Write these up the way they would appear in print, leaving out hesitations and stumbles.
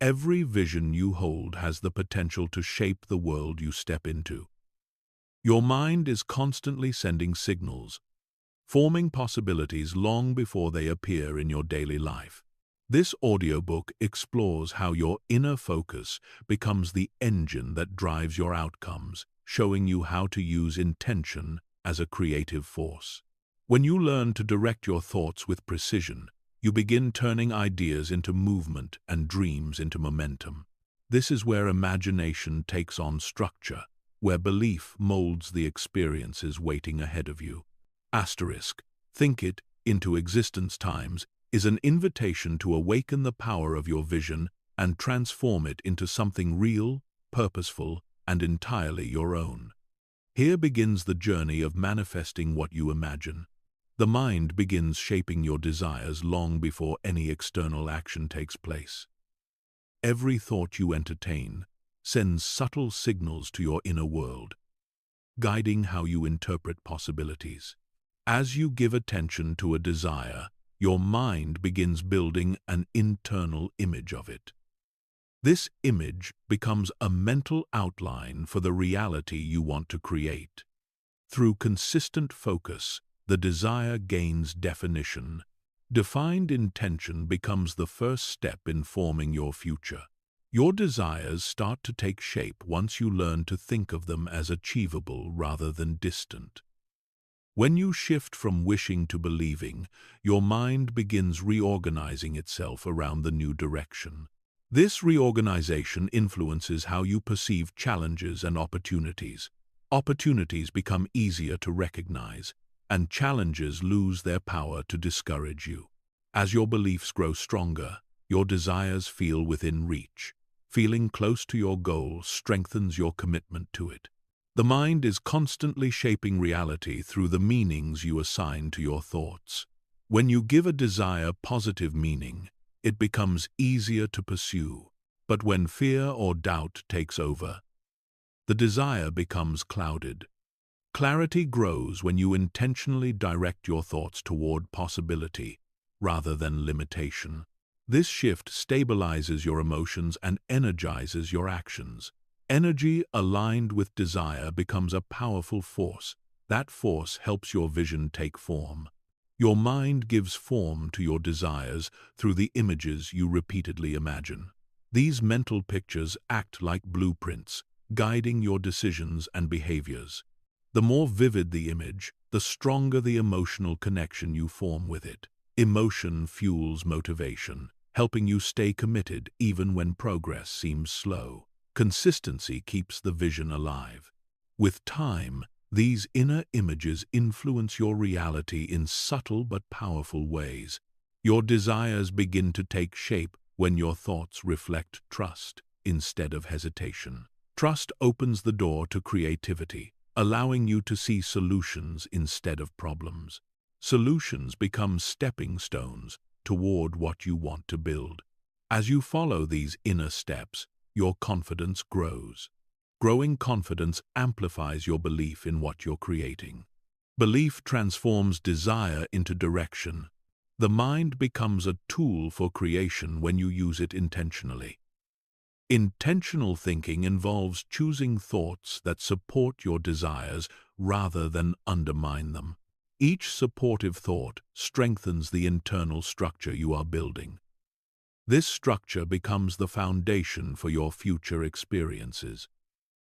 Every vision you hold has the potential to shape the world you step into. Your mind is constantly sending signals, forming possibilities long before they appear in your daily life. This audiobook explores how your inner focus becomes the engine that drives your outcomes, showing you how to use intention as a creative force. When you learn to direct your thoughts with precision, you begin turning ideas into movement and dreams into momentum. This is where imagination takes on structure, where belief molds the experiences waiting ahead of you. Asterisk, think it into existence times is an invitation to awaken the power of your vision and transform it into something real, purposeful, and entirely your own. Here begins the journey of manifesting what you imagine. The mind begins shaping your desires long before any external action takes place. Every thought you entertain sends subtle signals to your inner world, guiding how you interpret possibilities. As you give attention to a desire, your mind begins building an internal image of it. This image becomes a mental outline for the reality you want to create. Through consistent focus, the desire gains definition. Defined intention becomes the first step in forming your future. Your desires start to take shape once you learn to think of them as achievable rather than distant. When you shift from wishing to believing, your mind begins reorganizing itself around the new direction. This reorganization influences how you perceive challenges and opportunities. Opportunities become easier to recognize, and challenges lose their power to discourage you. As your beliefs grow stronger, your desires feel within reach. Feeling close to your goal strengthens your commitment to it. The mind is constantly shaping reality through the meanings you assign to your thoughts. When you give a desire positive meaning, it becomes easier to pursue. But when fear or doubt takes over, the desire becomes clouded. Clarity grows when you intentionally direct your thoughts toward possibility rather than limitation. This shift stabilizes your emotions and energizes your actions. Energy aligned with desire becomes a powerful force. That force helps your vision take form. Your mind gives form to your desires through the images you repeatedly imagine. These mental pictures act like blueprints, guiding your decisions and behaviors. The more vivid the image, the stronger the emotional connection you form with it. Emotion fuels motivation, helping you stay committed even when progress seems slow. Consistency keeps the vision alive. With time, these inner images influence your reality in subtle but powerful ways. Your desires begin to take shape when your thoughts reflect trust instead of hesitation. Trust opens the door to creativity, allowing you to see solutions instead of problems. Solutions become stepping stones toward what you want to build. As you follow these inner steps, your confidence grows. Growing confidence amplifies your belief in what you're creating. Belief transforms desire into direction. The mind becomes a tool for creation when you use it intentionally. Intentional thinking involves choosing thoughts that support your desires rather than undermine them. Each supportive thought strengthens the internal structure you are building. This structure becomes the foundation for your future experiences.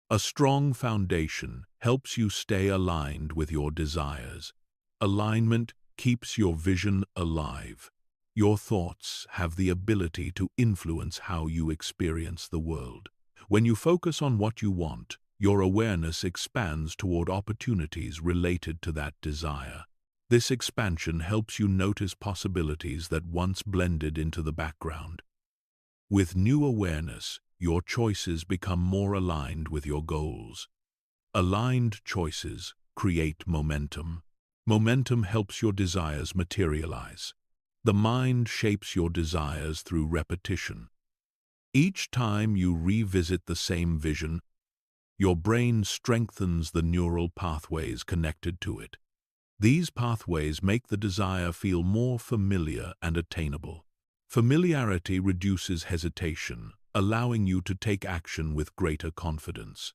A strong foundation helps you stay aligned with your desires. Alignment keeps your vision alive. Your thoughts have the ability to influence how you experience the world. When you focus on what you want, your awareness expands toward opportunities related to that desire. This expansion helps you notice possibilities that once blended into the background. With new awareness, your choices become more aligned with your goals. Aligned choices create momentum. Momentum helps your desires materialize. The mind shapes your desires through repetition. Each time you revisit the same vision, your brain strengthens the neural pathways connected to it. These pathways make the desire feel more familiar and attainable. Familiarity reduces hesitation, allowing you to take action with greater confidence.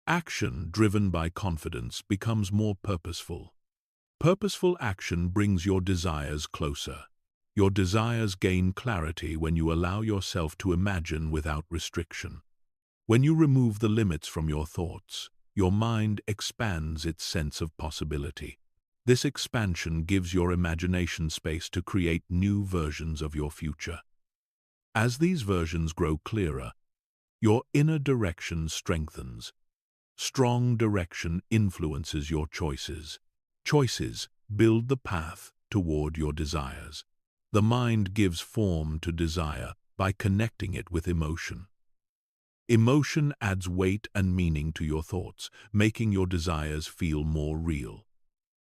Action driven by confidence becomes more purposeful. Purposeful action brings your desires closer. Your desires gain clarity when you allow yourself to imagine without restriction. When you remove the limits from your thoughts, your mind expands its sense of possibility. This expansion gives your imagination space to create new versions of your future. As these versions grow clearer, your inner direction strengthens. Strong direction influences your choices. Choices build the path toward your desires. The mind gives form to desire by connecting it with emotion. Emotion adds weight and meaning to your thoughts, making your desires feel more real.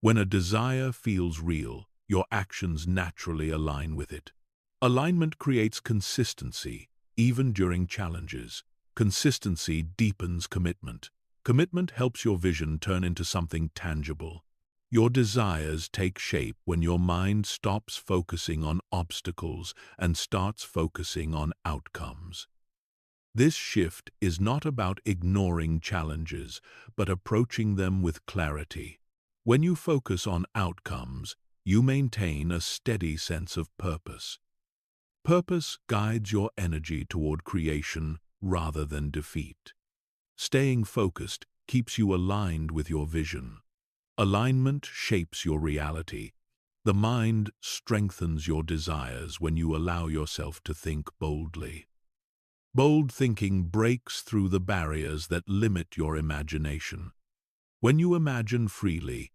When a desire feels real, your actions naturally align with it. Alignment creates consistency, even during challenges. Consistency deepens commitment. Commitment helps your vision turn into something tangible. Your desires take shape when your mind stops focusing on obstacles and starts focusing on outcomes. This shift is not about ignoring challenges, but approaching them with clarity. When you focus on outcomes, you maintain a steady sense of purpose. Purpose guides your energy toward creation rather than defeat. Staying focused keeps you aligned with your vision. Alignment shapes your reality. The mind strengthens your desires when you allow yourself to think boldly. Bold thinking breaks through the barriers that limit your imagination. When you imagine freely,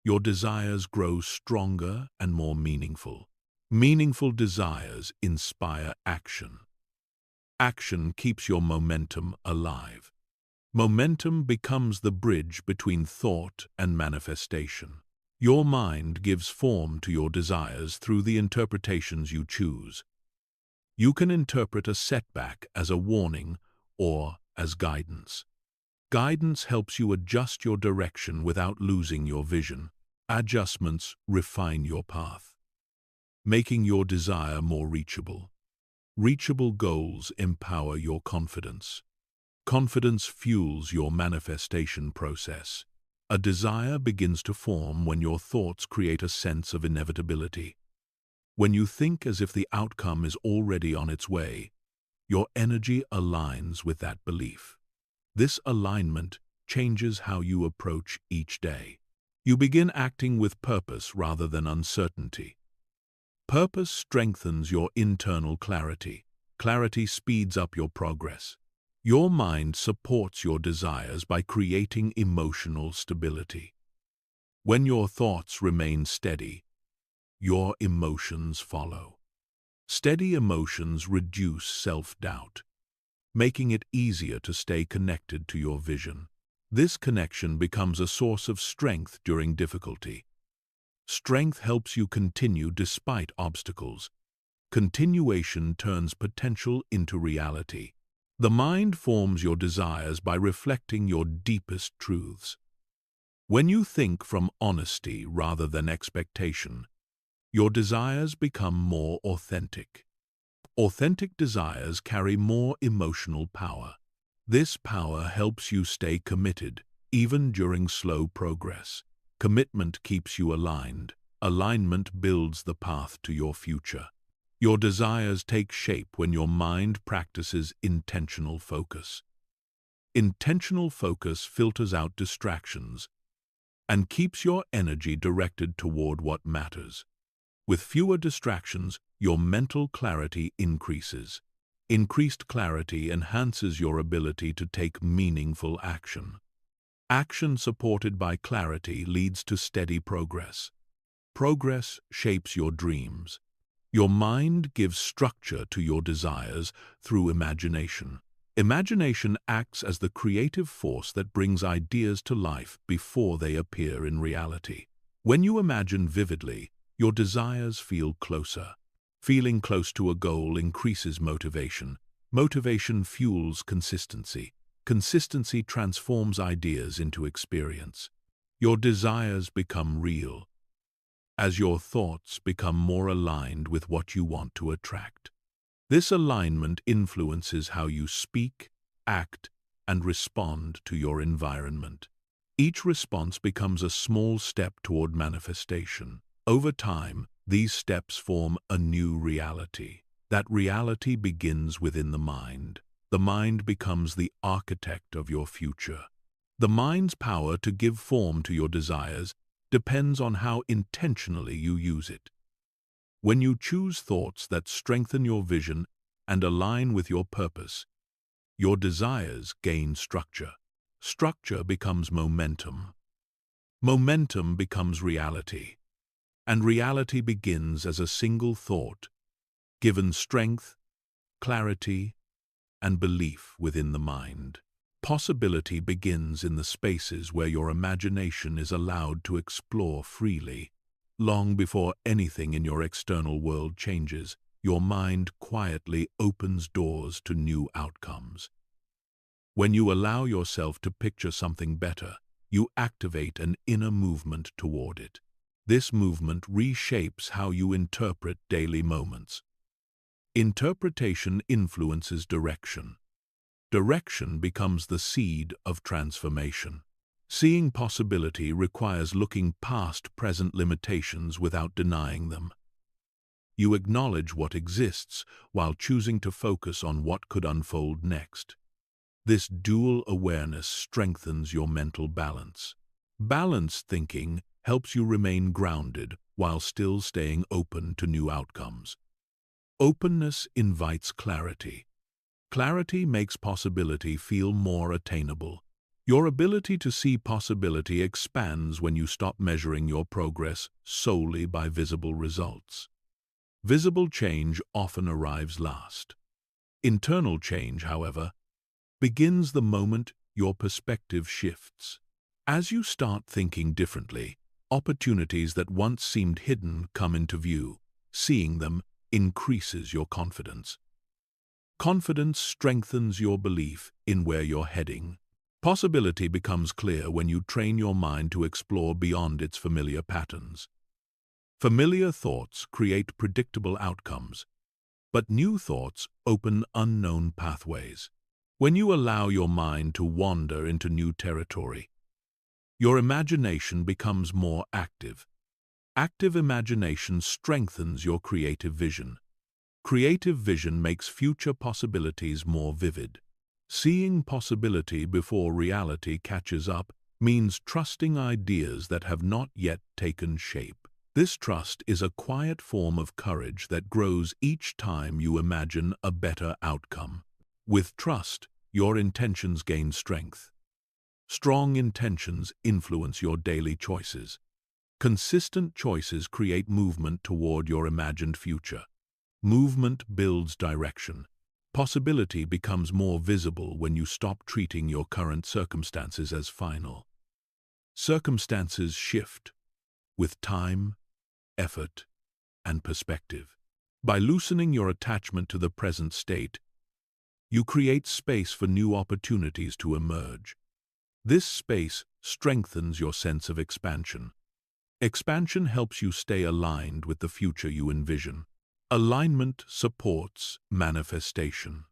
your desires grow stronger and more meaningful. Meaningful desires inspire action. Action keeps your momentum alive. Momentum becomes the bridge between thought and manifestation. Your mind gives form to your desires through the interpretations you choose. You can interpret a setback as a warning or as guidance. Guidance helps you adjust your direction without losing your vision. Adjustments refine your path, making your desire more reachable. Reachable goals empower your confidence. Confidence fuels your manifestation process. A desire begins to form when your thoughts create a sense of inevitability. When you think as if the outcome is already on its way, your energy aligns with that belief. This alignment changes how you approach each day. You begin acting with purpose rather than uncertainty. Purpose strengthens your internal clarity. Clarity speeds up your progress. Your mind supports your desires by creating emotional stability. When your thoughts remain steady, your emotions follow. Steady emotions reduce self-doubt, making it easier to stay connected to your vision. This connection becomes a source of strength during difficulty. Strength helps you continue despite obstacles. Continuation turns potential into reality. The mind forms your desires by reflecting your deepest truths. When you think from honesty rather than expectation, your desires become more authentic. Authentic desires carry more emotional power. This power helps you stay committed, even during slow progress. Commitment keeps you aligned. Alignment builds the path to your future. Your desires take shape when your mind practices intentional focus. Intentional focus filters out distractions and keeps your energy directed toward what matters. With fewer distractions, your mental clarity increases. Increased clarity enhances your ability to take meaningful action. Action supported by clarity leads to steady progress. Progress shapes your dreams. Your mind gives structure to your desires through imagination. Imagination acts as the creative force that brings ideas to life before they appear in reality. When you imagine vividly, your desires feel closer. Feeling close to a goal increases motivation. Motivation fuels consistency. Consistency transforms ideas into experience. Your desires become real as your thoughts become more aligned with what you want to attract. This alignment influences how you speak, act, and respond to your environment. Each response becomes a small step toward manifestation. Over time, these steps form a new reality. That reality begins within the mind. The mind becomes the architect of your future. The mind's power to give form to your desires depends on how intentionally you use it. When you choose thoughts that strengthen your vision and align with your purpose, your desires gain structure. Structure becomes momentum. Momentum becomes reality. And reality begins as a single thought, given strength, clarity, and belief within the mind. Possibility begins in the spaces where your imagination is allowed to explore freely. Long before anything in your external world changes, your mind quietly opens doors to new outcomes. When you allow yourself to picture something better, you activate an inner movement toward it. This movement reshapes how you interpret daily moments. Interpretation influences direction. Direction becomes the seed of transformation. Seeing possibility requires looking past present limitations without denying them. You acknowledge what exists while choosing to focus on what could unfold next. This dual awareness strengthens your mental balance. Balanced thinking helps you remain grounded while still staying open to new outcomes. Openness invites clarity. Clarity makes possibility feel more attainable. Your ability to see possibility expands when you stop measuring your progress solely by visible results. Visible change often arrives last. Internal change, however, begins the moment your perspective shifts. As you start thinking differently, opportunities that once seemed hidden come into view. Seeing them increases your confidence. Confidence strengthens your belief in where you're heading. Possibility becomes clear when you train your mind to explore beyond its familiar patterns. Familiar thoughts create predictable outcomes, but new thoughts open unknown pathways. When you allow your mind to wander into new territory, your imagination becomes more active. Active imagination strengthens your creative vision. Creative vision makes future possibilities more vivid. Seeing possibility before reality catches up means trusting ideas that have not yet taken shape. This trust is a quiet form of courage that grows each time you imagine a better outcome. With trust, your intentions gain strength. Strong intentions influence your daily choices. Consistent choices create movement toward your imagined future. Movement builds direction. Possibility becomes more visible when you stop treating your current circumstances as final. Circumstances shift with time, effort, and perspective. By loosening your attachment to the present state, you create space for new opportunities to emerge. This space strengthens your sense of expansion. Expansion helps you stay aligned with the future you envision. Alignment supports manifestation.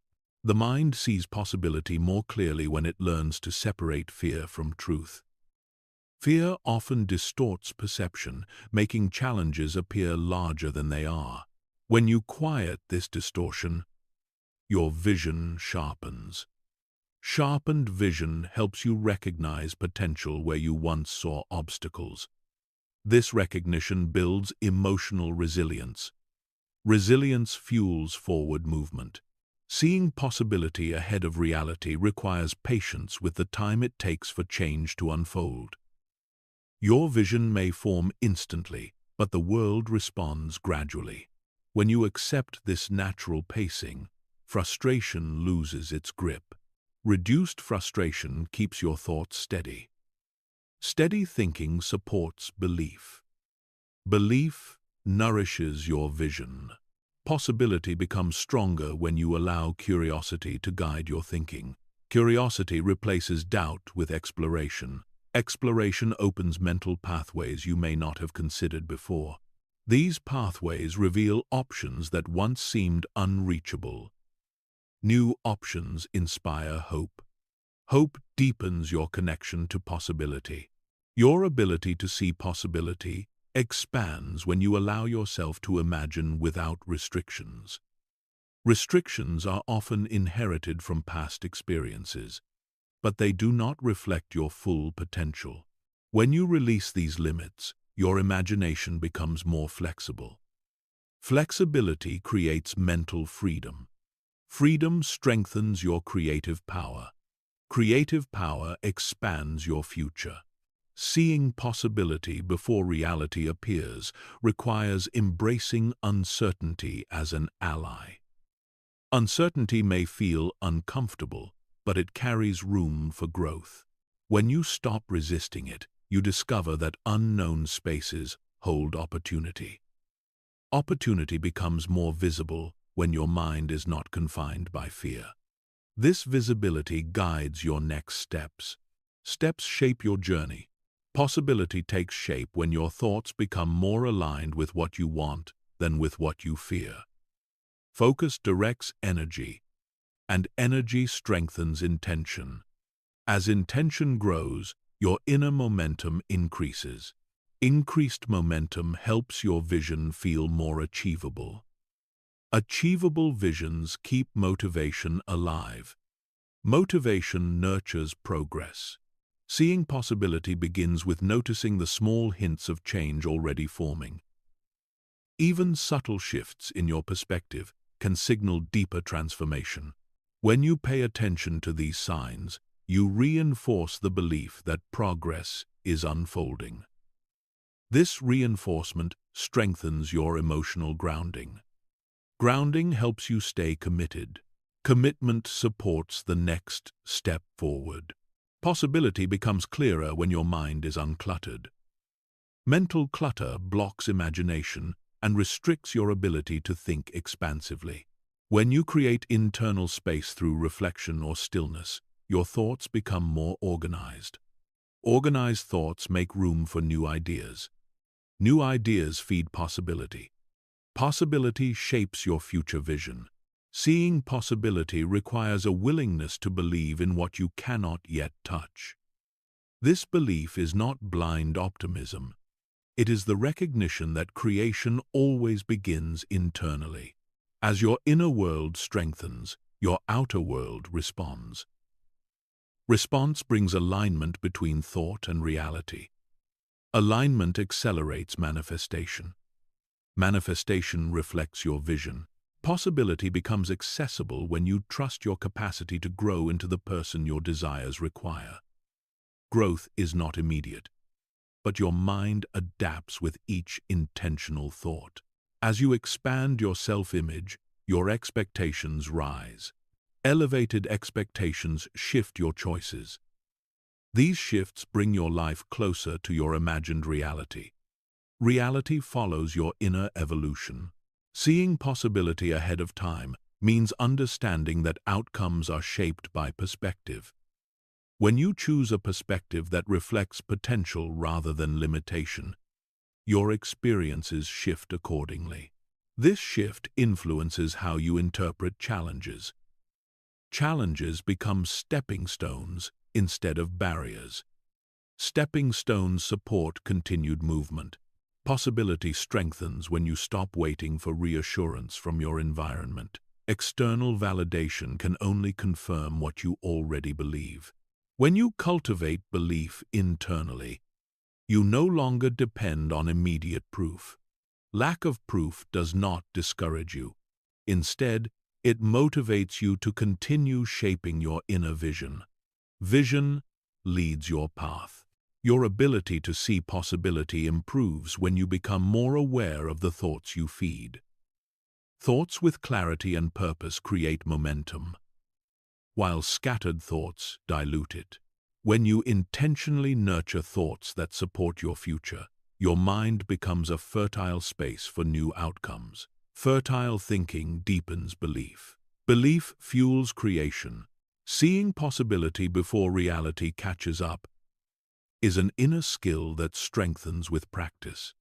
The mind sees possibility more clearly when it learns to separate fear from truth. Fear often distorts perception, making challenges appear larger than they are. When you quiet this distortion, your vision sharpens. Sharpened vision helps you recognize potential where you once saw obstacles. This recognition builds emotional resilience. Resilience fuels forward movement. Seeing possibility ahead of reality requires patience with the time it takes for change to unfold. Your vision may form instantly, but the world responds gradually. When you accept this natural pacing, frustration loses its grip. Reduced frustration keeps your thoughts steady. Steady thinking supports belief. Belief nourishes your vision. Possibility becomes stronger when you allow curiosity to guide your thinking. Curiosity replaces doubt with exploration. Exploration opens mental pathways you may not have considered before. These pathways reveal options that once seemed unreachable. New options inspire hope. Hope deepens your connection to possibility. Your ability to see possibility expands when you allow yourself to imagine without restrictions. Restrictions are often inherited from past experiences, but they do not reflect your full potential. When you release these limits, your imagination becomes more flexible. Flexibility creates mental freedom. Freedom strengthens your creative power. Creative power expands your future. Seeing possibility before reality appears requires embracing uncertainty as an ally. Uncertainty may feel uncomfortable, but it carries room for growth. When you stop resisting it, you discover that unknown spaces hold opportunity. Opportunity becomes more visible when your mind is not confined by fear. This visibility guides your next steps. Steps shape your journey. Possibility takes shape when your thoughts become more aligned with what you want than with what you fear. Focus directs energy, and energy strengthens intention. As intention grows, your inner momentum increases. Increased momentum helps your vision feel more achievable. Achievable visions keep motivation alive. Motivation nurtures progress. Seeing possibility begins with noticing the small hints of change already forming. Even subtle shifts in your perspective can signal deeper transformation. When you pay attention to these signs, you reinforce the belief that progress is unfolding. This reinforcement strengthens your emotional grounding. Grounding helps you stay committed. Commitment supports the next step forward. Possibility becomes clearer when your mind is uncluttered. Mental clutter blocks imagination and restricts your ability to think expansively. When you create internal space through reflection or stillness, your thoughts become more organized. Organized thoughts make room for new ideas. New ideas feed possibility. Possibility shapes your future vision. Seeing possibility requires a willingness to believe in what you cannot yet touch. This belief is not blind optimism. It is the recognition that creation always begins internally. As your inner world strengthens, your outer world responds. Response brings alignment between thought and reality. Alignment accelerates manifestation. Manifestation reflects your vision. Possibility becomes accessible when you trust your capacity to grow into the person your desires require. Growth is not immediate, but your mind adapts with each intentional thought. As you expand your self-image, your expectations rise. Elevated expectations shift your choices. These shifts bring your life closer to your imagined reality. Reality follows your inner evolution. Seeing possibility ahead of time means understanding that outcomes are shaped by perspective. When you choose a perspective that reflects potential rather than limitation, your experiences shift accordingly. This shift influences how you interpret challenges. Challenges become stepping stones instead of barriers. Stepping stones support continued movement. Possibility strengthens when you stop waiting for reassurance from your environment. External validation can only confirm what you already believe. When you cultivate belief internally, you no longer depend on immediate proof. Lack of proof does not discourage you. Instead, it motivates you to continue shaping your inner vision. Vision leads your path. Your ability to see possibility improves when you become more aware of the thoughts you feed. Thoughts with clarity and purpose create momentum, while scattered thoughts dilute it. When you intentionally nurture thoughts that support your future, your mind becomes a fertile space for new outcomes. Fertile thinking deepens belief. Belief fuels creation. Seeing possibility before reality catches up is an inner skill that strengthens with practice.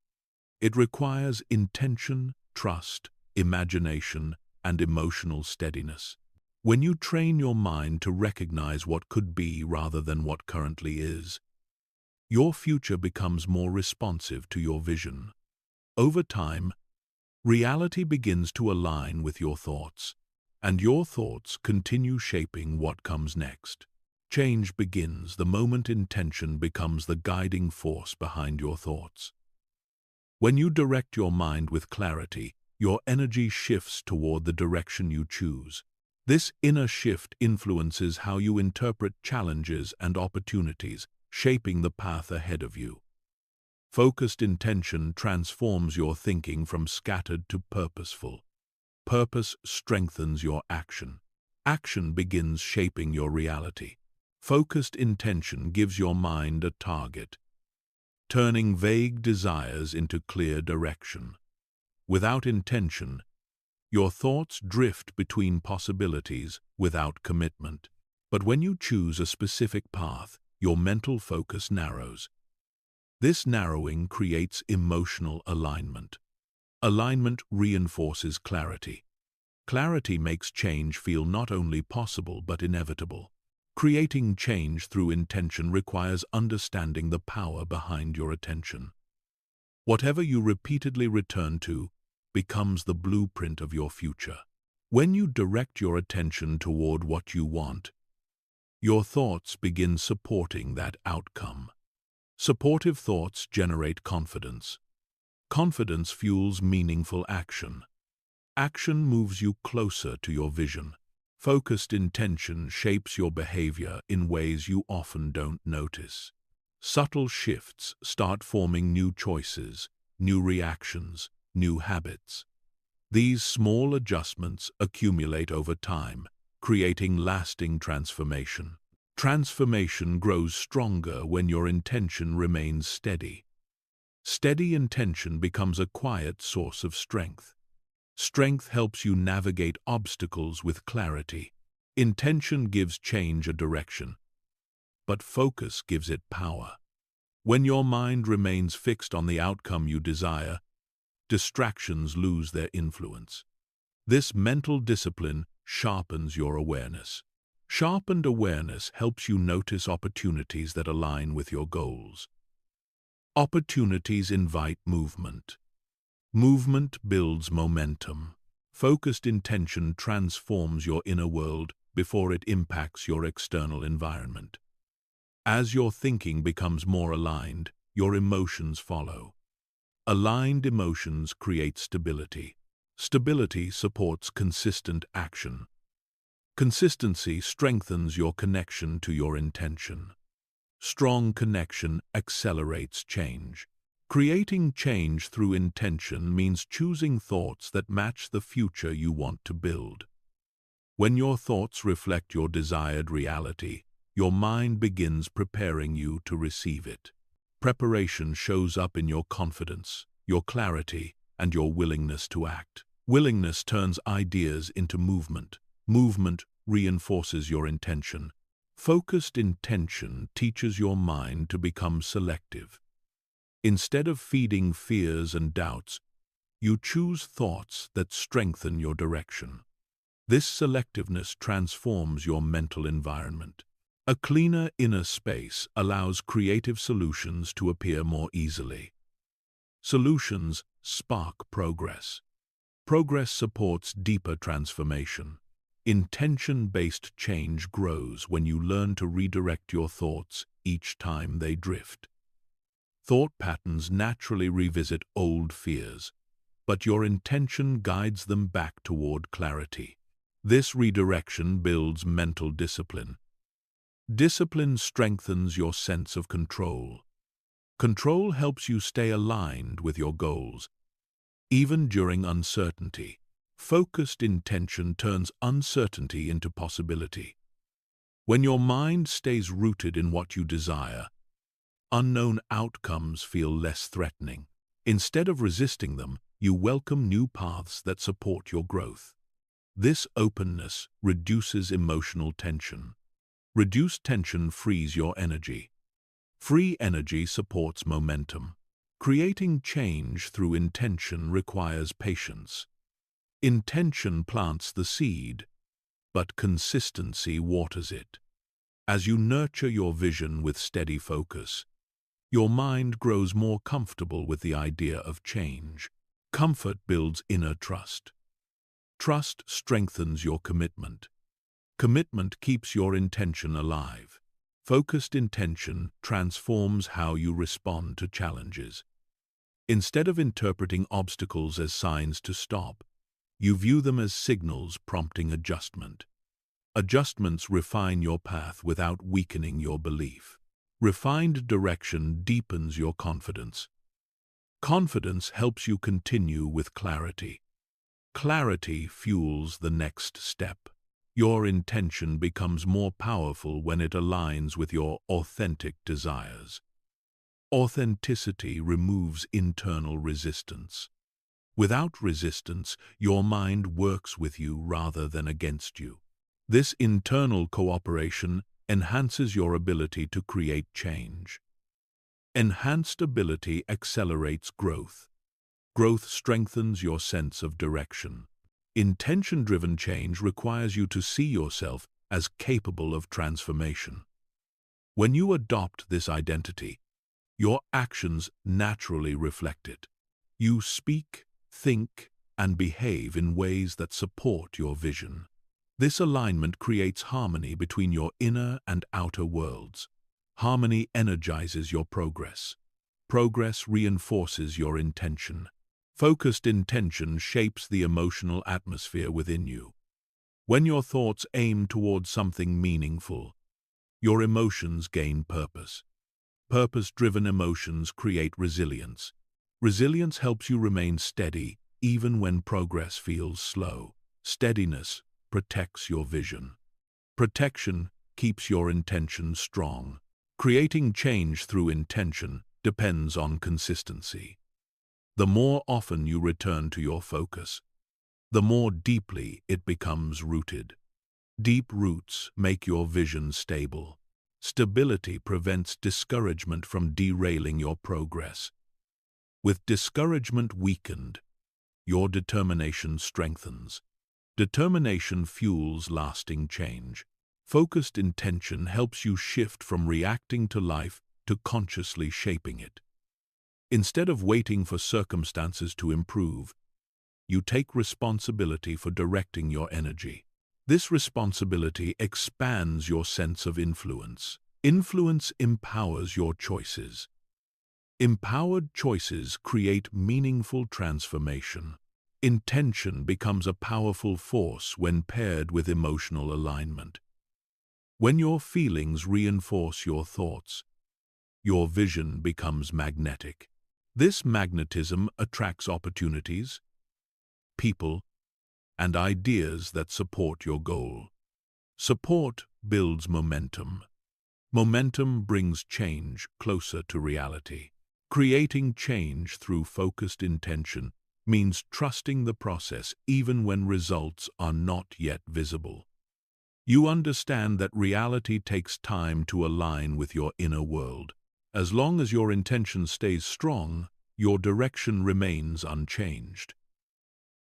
It requires intention, trust, imagination, and emotional steadiness. When you train your mind to recognize what could be rather than what currently is, your future becomes more responsive to your vision. Over time, reality begins to align with your thoughts, and your thoughts continue shaping what comes next. Change begins the moment intention becomes the guiding force behind your thoughts. When you direct your mind with clarity, your energy shifts toward the direction you choose. This inner shift influences how you interpret challenges and opportunities, shaping the path ahead of you. Focused intention transforms your thinking from scattered to purposeful. Purpose strengthens your action. Action begins shaping your reality. Focused intention gives your mind a target, turning vague desires into clear direction. Without intention, your thoughts drift between possibilities without commitment. But when you choose a specific path, your mental focus narrows. This narrowing creates emotional alignment. Alignment reinforces clarity. Clarity makes change feel not only possible but inevitable. Creating change through intention requires understanding the power behind your attention. Whatever you repeatedly return to becomes the blueprint of your future. When you direct your attention toward what you want, your thoughts begin supporting that outcome. Supportive thoughts generate confidence. Confidence fuels meaningful action. Action moves you closer to your vision. Focused intention shapes your behavior in ways you often don't notice. Subtle shifts start forming new choices, new reactions, new habits. These small adjustments accumulate over time, creating lasting transformation. Transformation grows stronger when your intention remains steady. Steady intention becomes a quiet source of strength. Strength helps you navigate obstacles with clarity. Intention gives change a direction, but focus gives it power. When your mind remains fixed on the outcome you desire, distractions lose their influence. This mental discipline sharpens your awareness. Sharpened awareness helps you notice opportunities that align with your goals. Opportunities invite movement. Movement builds momentum. Focused intention transforms your inner world before it impacts your external environment. As your thinking becomes more aligned, your emotions follow. Aligned emotions create stability. Stability supports consistent action. Consistency strengthens your connection to your intention. Strong connection accelerates change. Creating change through intention means choosing thoughts that match the future you want to build. When your thoughts reflect your desired reality, your mind begins preparing you to receive it. Preparation shows up in your confidence, your clarity, and your willingness to act. Willingness turns ideas into movement. Movement reinforces your intention. Focused intention teaches your mind to become selective. Instead of feeding fears and doubts, you choose thoughts that strengthen your direction. This selectiveness transforms your mental environment. A cleaner inner space allows creative solutions to appear more easily. Solutions spark progress. Progress supports deeper transformation. Intention-based change grows when you learn to redirect your thoughts each time they drift. Thought patterns naturally revisit old fears, but your intention guides them back toward clarity. This redirection builds mental discipline. Discipline strengthens your sense of control. Control helps you stay aligned with your goals, even during uncertainty. Focused intention turns uncertainty into possibility. When your mind stays rooted in what you desire, unknown outcomes feel less threatening. Instead of resisting them, you welcome new paths that support your growth. This openness reduces emotional tension. Reduced tension frees your energy. Free energy supports momentum. Creating change through intention requires patience. Intention plants the seed, but consistency waters it. As you nurture your vision with steady focus, your mind grows more comfortable with the idea of change. Comfort builds inner trust. Trust strengthens your commitment. Commitment keeps your intention alive. Focused intention transforms how you respond to challenges. Instead of interpreting obstacles as signs to stop, you view them as signals prompting adjustment. Adjustments refine your path without weakening your belief. Refined direction deepens your confidence. Confidence helps you continue with clarity. Clarity fuels the next step. Your intention becomes more powerful when it aligns with your authentic desires. Authenticity removes internal resistance. Without resistance, your mind works with you rather than against you. This internal cooperation enhances your ability to create change. Enhanced ability accelerates growth. Growth strengthens your sense of direction. Intention-driven change requires you to see yourself as capable of transformation. When you adopt this identity, your actions naturally reflect it. You speak, think, and behave in ways that support your vision. This alignment creates harmony between your inner and outer worlds. Harmony energizes your progress. Progress reinforces your intention. Focused intention shapes the emotional atmosphere within you. When your thoughts aim towards something meaningful, your emotions gain purpose. Purpose-driven emotions create resilience. Resilience helps you remain steady even when progress feels slow. Steadiness protects your vision. Protection keeps your intention strong. Creating change through intention depends on consistency. The more often you return to your focus, the more deeply it becomes rooted. Deep roots make your vision stable. Stability prevents discouragement from derailing your progress. With discouragement weakened, your determination strengthens. Determination fuels lasting change. Focused intention helps you shift from reacting to life to consciously shaping it. Instead of waiting for circumstances to improve, you take responsibility for directing your energy. This responsibility expands your sense of influence. Influence empowers your choices. Empowered choices create meaningful transformation. Intention becomes a powerful force when paired with emotional alignment. When your feelings reinforce your thoughts, your vision becomes magnetic. This magnetism attracts opportunities, people, and ideas that support your goal. Support builds momentum. Momentum brings change closer to reality. Creating change through focused intention means trusting the process even when results are not yet visible. You understand that reality takes time to align with your inner world. As long as your intention stays strong, your direction remains unchanged.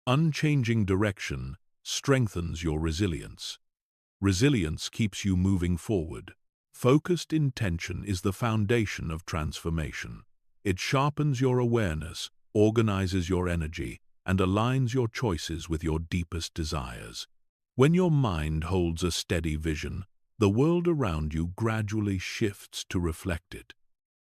Unchanging direction strengthens your resilience. Resilience keeps you moving forward. Focused intention is the foundation of transformation. It sharpens your awareness, organizes your energy, and aligns your choices with your deepest desires. When your mind holds a steady vision, the world around you gradually shifts to reflect it.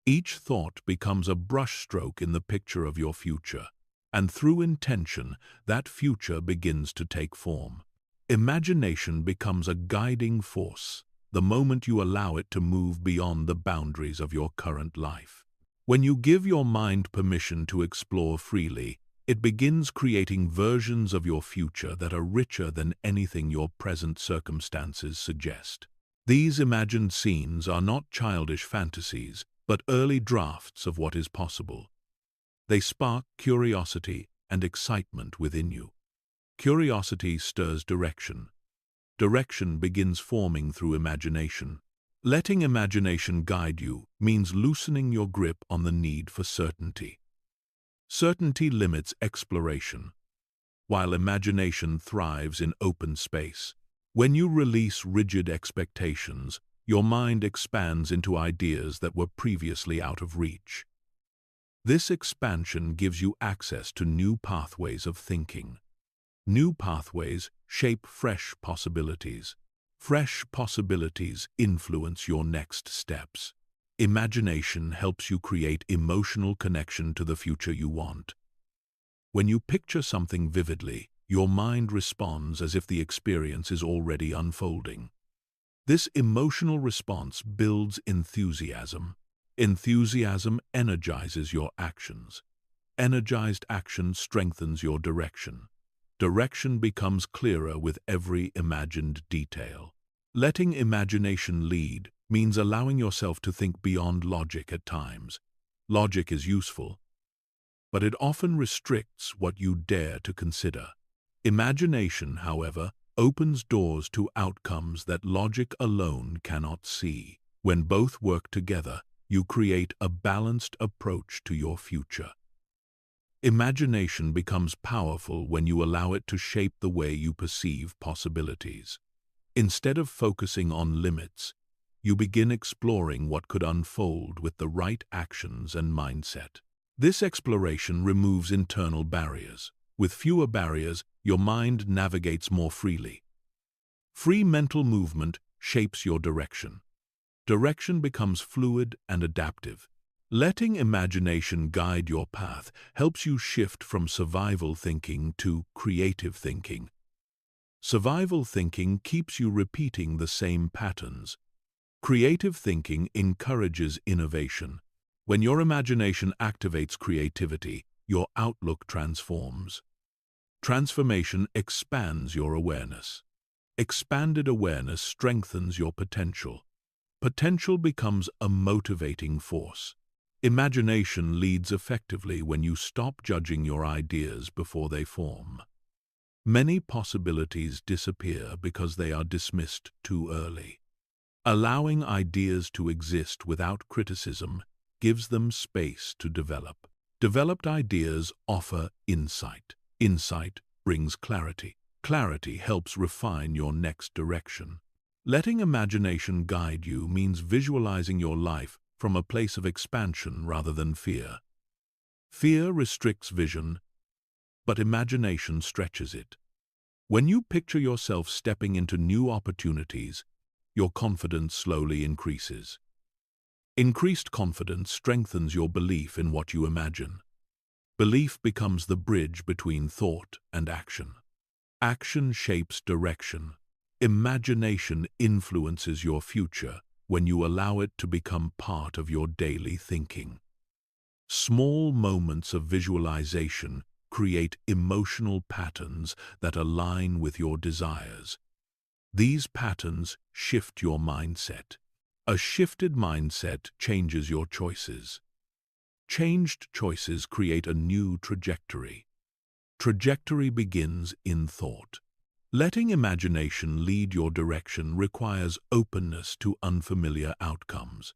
Each thought becomes a brushstroke in the picture of your future, and through intention, that future begins to take form. Imagination becomes a guiding force the moment you allow it to move beyond the boundaries of your current life. When you give your mind permission to explore freely, it begins creating versions of your future that are richer than anything your present circumstances suggest. These imagined scenes are not childish fantasies, but early drafts of what is possible. They spark curiosity and excitement within you. Curiosity stirs direction. Direction begins forming through imagination. Letting imagination guide you means loosening your grip on the need for certainty. Certainty limits exploration, while imagination thrives in open space. When you release rigid expectations, your mind expands into ideas that were previously out of reach. This expansion gives you access to new pathways of thinking. New pathways shape fresh possibilities. Fresh possibilities influence your next steps. Imagination helps you create emotional connection to the future you want. When you picture something vividly, your mind responds as if the experience is already unfolding. This emotional response builds enthusiasm. Enthusiasm energizes your actions. Energized action strengthens your direction. Direction becomes clearer with every imagined detail. Letting imagination lead means allowing yourself to think beyond logic at times. Logic is useful, but it often restricts what you dare to consider. Imagination, however, opens doors to outcomes that logic alone cannot see. When both work together, you create a balanced approach to your future. Imagination becomes powerful when you allow it to shape the way you perceive possibilities. Instead of focusing on limits, you begin exploring what could unfold with the right actions and mindset. This exploration removes internal barriers. With fewer barriers, your mind navigates more freely. Free mental movement shapes your direction. Direction becomes fluid and adaptive. Letting imagination guide your path helps you shift from survival thinking to creative thinking. Survival thinking keeps you repeating the same patterns. Creative thinking encourages innovation. When your imagination activates creativity, your outlook transforms. Transformation expands your awareness. Expanded awareness strengthens your potential. Potential becomes a motivating force. Imagination leads effectively when you stop judging your ideas before they form. Many possibilities disappear because they are dismissed too early. Allowing ideas to exist without criticism gives them space to develop. Developed ideas offer insight. Insight brings clarity. Clarity helps refine your next direction. Letting imagination guide you means visualizing your life from a place of expansion rather than fear. Fear restricts vision, but imagination stretches it. When you picture yourself stepping into new opportunities, your confidence slowly increases. Increased confidence strengthens your belief in what you imagine. Belief becomes the bridge between thought and action. Action shapes direction. Imagination influences your future when you allow it to become part of your daily thinking. Small moments of visualization create emotional patterns that align with your desires. These patterns shift your mindset. A shifted mindset changes your choices. Changed choices create a new trajectory. Trajectory begins in thought. Letting imagination lead your direction requires openness to unfamiliar outcomes.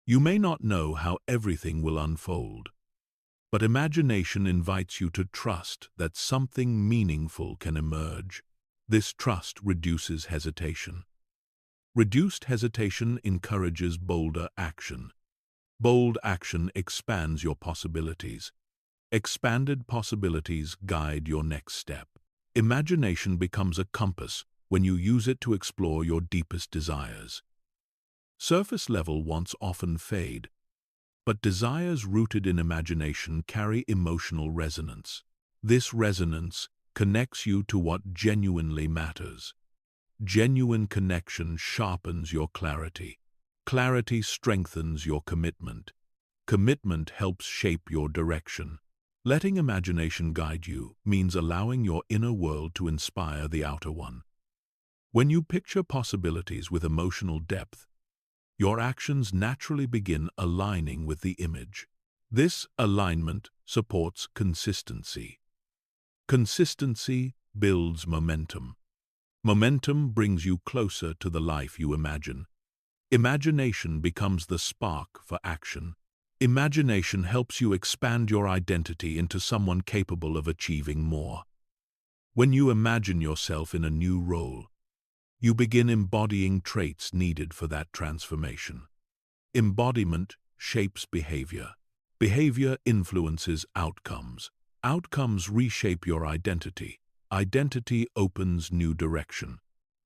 You may not know how everything will unfold, but imagination invites you to trust that something meaningful can emerge. This trust reduces hesitation. Reduced hesitation encourages bolder action. Bold action expands your possibilities. Expanded possibilities guide your next step. Imagination becomes a compass when you use it to explore your deepest desires. Surface-level wants often fade, but desires rooted in imagination carry emotional resonance. This resonance connects you to what genuinely matters. Genuine connection sharpens your clarity. Clarity strengthens your commitment. Commitment helps shape your direction. Letting imagination guide you means allowing your inner world to inspire the outer one. When you picture possibilities with emotional depth, your actions naturally begin aligning with the image. This alignment supports consistency. Consistency builds momentum. Momentum brings you closer to the life you imagine. Imagination becomes the spark for action. Imagination helps you expand your identity into someone capable of achieving more. When you imagine yourself in a new role, you begin embodying traits needed for that transformation. Embodiment shapes behavior. Behavior influences outcomes. Outcomes reshape your identity. Identity opens new direction.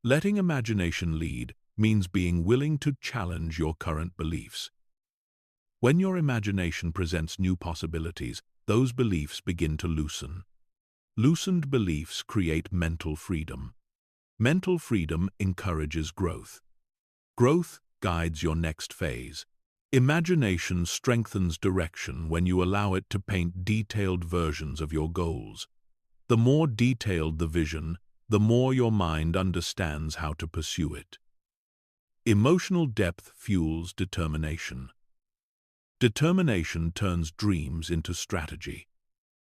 Letting imagination lead means being willing to challenge your current beliefs. When your imagination presents new possibilities, those beliefs begin to loosen. Loosened beliefs create mental freedom. Mental freedom encourages growth. Growth guides your next phase. Imagination strengthens direction when you allow it to paint detailed versions of your goals. The more detailed the vision, the more your mind understands how to pursue it. Emotional depth fuels determination. Determination turns dreams into strategy.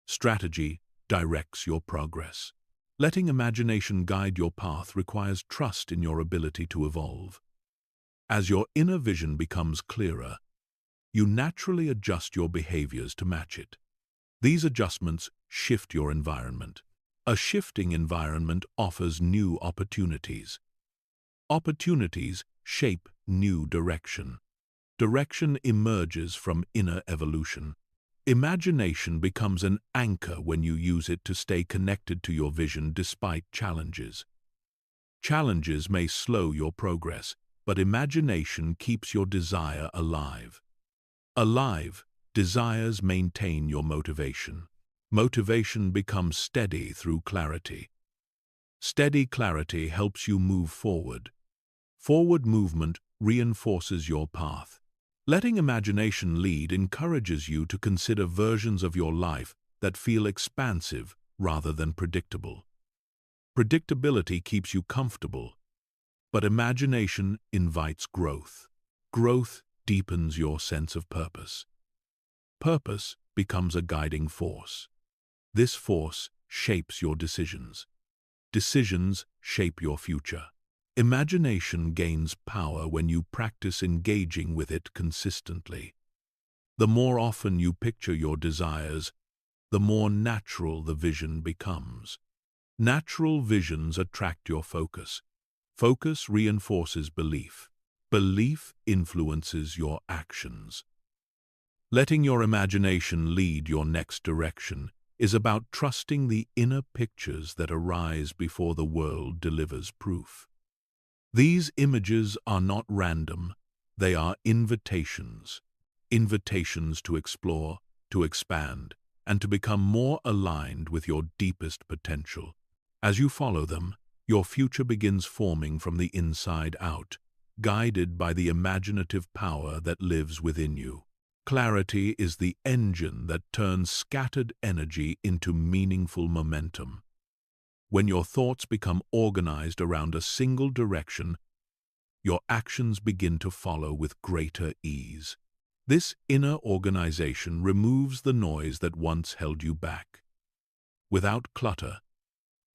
Strategy directs your progress. Letting imagination guide your path requires trust in your ability to evolve. As your inner vision becomes clearer, you naturally adjust your behaviors to match it. These adjustments shift your environment. A shifting environment offers new opportunities. Opportunities shape new direction. Direction emerges from inner evolution. Imagination becomes an anchor when you use it to stay connected to your vision despite challenges. Challenges may slow your progress, but imagination keeps your desire alive. Alive, desires maintain your motivation. Motivation becomes steady through clarity. Steady clarity helps you move forward. Forward movement reinforces your path. Letting imagination lead encourages you to consider versions of your life that feel expansive rather than predictable. Predictability keeps you comfortable, but imagination invites growth. Growth deepens your sense of purpose. Purpose becomes a guiding force. This force shapes your decisions. Decisions shape your future. Imagination gains power when you practice engaging with it consistently. The more often you picture your desires, the more natural the vision becomes. Natural visions attract your focus. Focus reinforces belief. Belief influences your actions. Letting your imagination lead your next direction is about trusting the inner pictures that arise before the world delivers proof. These images are not random, they are invitations. Invitations to explore, to expand, and to become more aligned with your deepest potential. As you follow them, your future begins forming from the inside out, guided by the imaginative power that lives within you. Clarity is the engine that turns scattered energy into meaningful momentum. When your thoughts become organized around a single direction, your actions begin to follow with greater ease. This inner organization removes the noise that once held you back. Without clutter,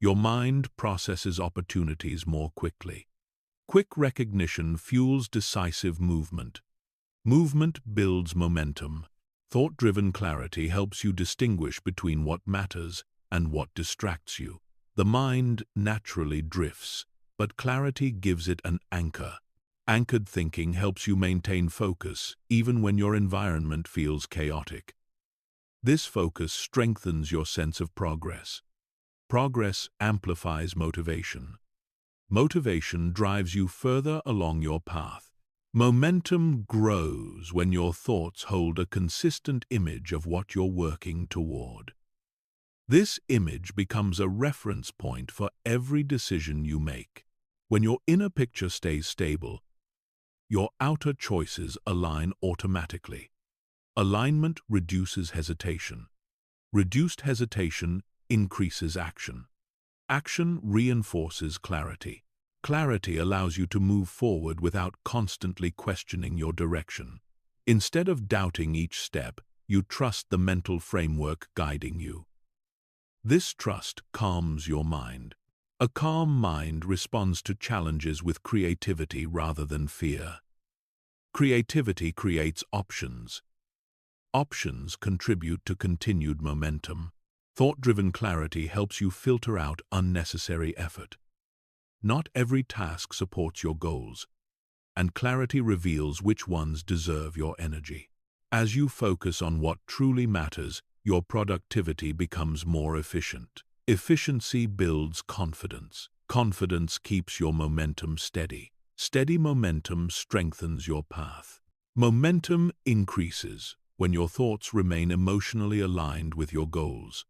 your mind processes opportunities more quickly. Quick recognition fuels decisive movement. Movement builds momentum. Thought-driven clarity helps you distinguish between what matters and what distracts you. The mind naturally drifts, but clarity gives it an anchor. Anchored thinking helps you maintain focus even when your environment feels chaotic. This focus strengthens your sense of progress. Progress amplifies motivation. Motivation drives you further along your path. Momentum grows when your thoughts hold a consistent image of what you're working toward. This image becomes a reference point for every decision you make. When your inner picture stays stable, your outer choices align automatically. Alignment reduces hesitation. Reduced hesitation increases action. Action reinforces clarity. Clarity allows you to move forward without constantly questioning your direction. Instead of doubting each step, you trust the mental framework guiding you. This trust calms your mind. A calm mind responds to challenges with creativity rather than fear. Creativity creates options. Options contribute to continued momentum. Thought-driven clarity helps you filter out unnecessary effort. Not every task supports your goals, and clarity reveals which ones deserve your energy. As you focus on what truly matters, your productivity becomes more efficient. Efficiency builds confidence. Confidence keeps your momentum steady. Steady momentum strengthens your path. Momentum increases when your thoughts remain emotionally aligned with your goals.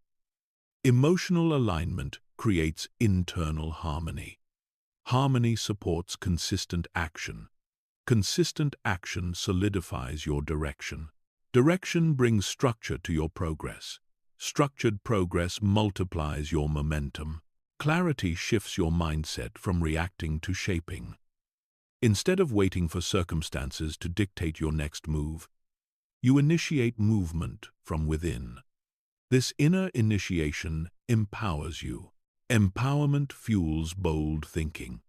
Emotional alignment creates internal harmony. Harmony supports consistent action. Consistent action solidifies your direction. Direction brings structure to your progress. Structured progress multiplies your momentum. Clarity shifts your mindset from reacting to shaping. Instead of waiting for circumstances to dictate your next move, you initiate movement from within. This inner initiation empowers you. Empowerment fuels bold thinking.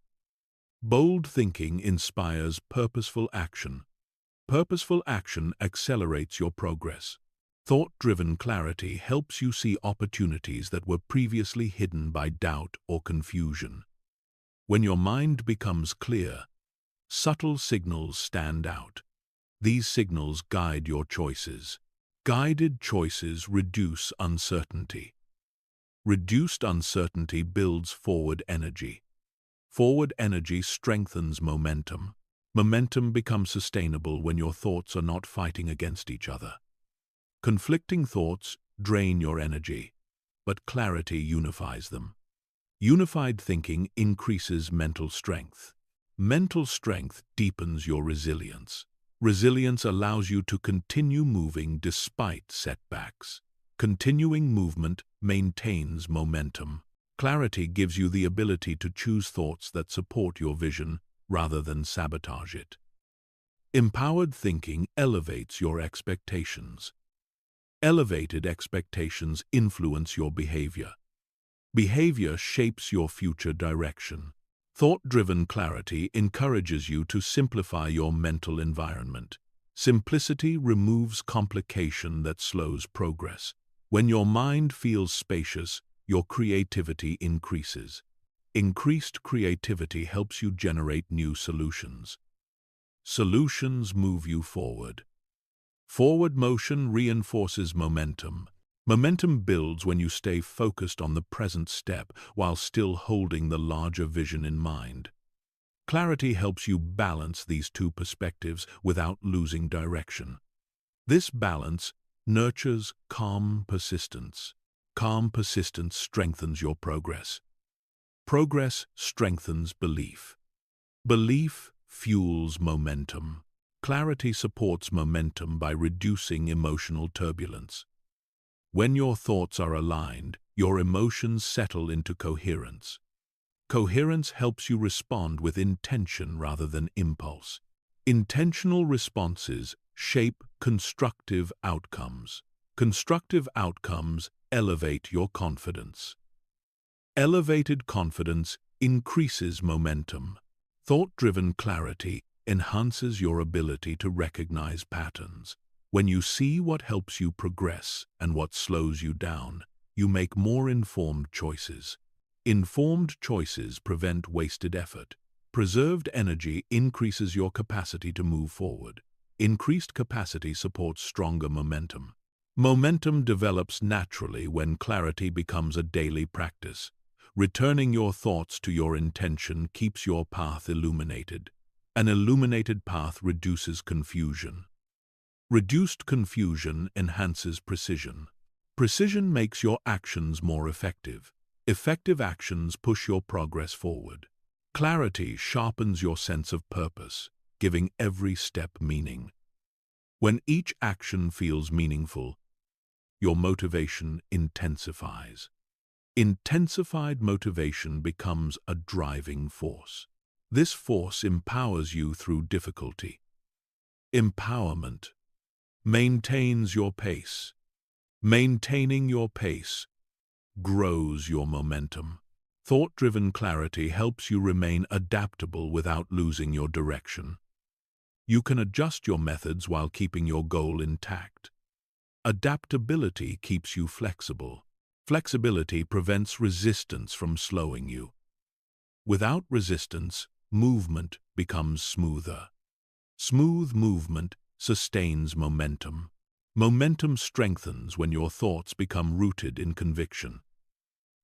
Bold thinking inspires purposeful action. Purposeful action accelerates your progress. Thought-driven clarity helps you see opportunities that were previously hidden by doubt or confusion. When your mind becomes clear, subtle signals stand out. These signals guide your choices. Guided choices reduce uncertainty. Reduced uncertainty builds forward energy. Forward energy strengthens momentum. Momentum becomes sustainable when your thoughts are not fighting against each other. Conflicting thoughts drain your energy, but clarity unifies them. Unified thinking increases mental strength. Mental strength deepens your resilience. Resilience allows you to continue moving despite setbacks. Continuing movement maintains momentum. Clarity gives you the ability to choose thoughts that support your vision rather than sabotage it. Empowered thinking elevates your expectations. Elevated expectations influence your behavior. Behavior shapes your future direction. Thought-driven clarity encourages you to simplify your mental environment. Simplicity removes complication that slows progress. When your mind feels spacious, your creativity increases. Increased creativity helps you generate new solutions. Solutions move you forward. Forward motion reinforces momentum. Momentum builds when you stay focused on the present step while still holding the larger vision in mind. Clarity helps you balance these two perspectives without losing direction. This balance nurtures calm persistence. Calm persistence strengthens your progress. Progress strengthens belief. Belief fuels momentum. Clarity supports momentum by reducing emotional turbulence. When your thoughts are aligned, your emotions settle into coherence. Coherence helps you respond with intention rather than impulse. Intentional responses shape constructive outcomes. Constructive outcomes elevate your confidence. Elevated confidence increases momentum. Thought-driven clarity enhances your ability to recognize patterns. When you see what helps you progress and what slows you down, you make more informed choices. Informed choices prevent wasted effort. Preserved energy increases your capacity to move forward. Increased capacity supports stronger momentum. Momentum develops naturally when clarity becomes a daily practice. Returning your thoughts to your intention keeps your path illuminated. An illuminated path reduces confusion. Reduced confusion enhances precision. Precision makes your actions more effective. Effective actions push your progress forward. Clarity sharpens your sense of purpose, giving every step meaning. When each action feels meaningful, your motivation intensifies. Intensified motivation becomes a driving force. This force empowers you through difficulty. Empowerment maintains your pace. Maintaining your pace grows your momentum. Thought-driven clarity helps you remain adaptable without losing your direction. You can adjust your methods while keeping your goal intact. Adaptability keeps you flexible. Flexibility prevents resistance from slowing you. Without resistance, movement becomes smoother. Smooth movement sustains momentum. Momentum strengthens when your thoughts become rooted in conviction.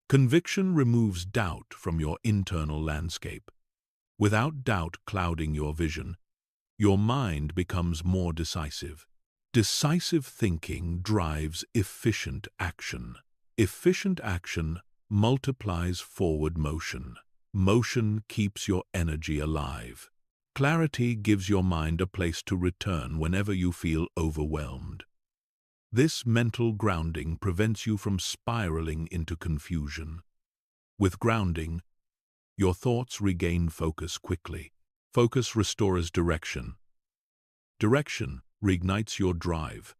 Conviction removes doubt from your internal landscape. Without doubt clouding your vision, your mind becomes more decisive. Decisive thinking drives efficient action. Efficient action multiplies forward motion. Motion keeps your energy alive. Clarity gives your mind a place to return whenever you feel overwhelmed. This mental grounding prevents you from spiraling into confusion. With grounding, your thoughts regain focus quickly. Focus restores direction. Direction reignites your drive.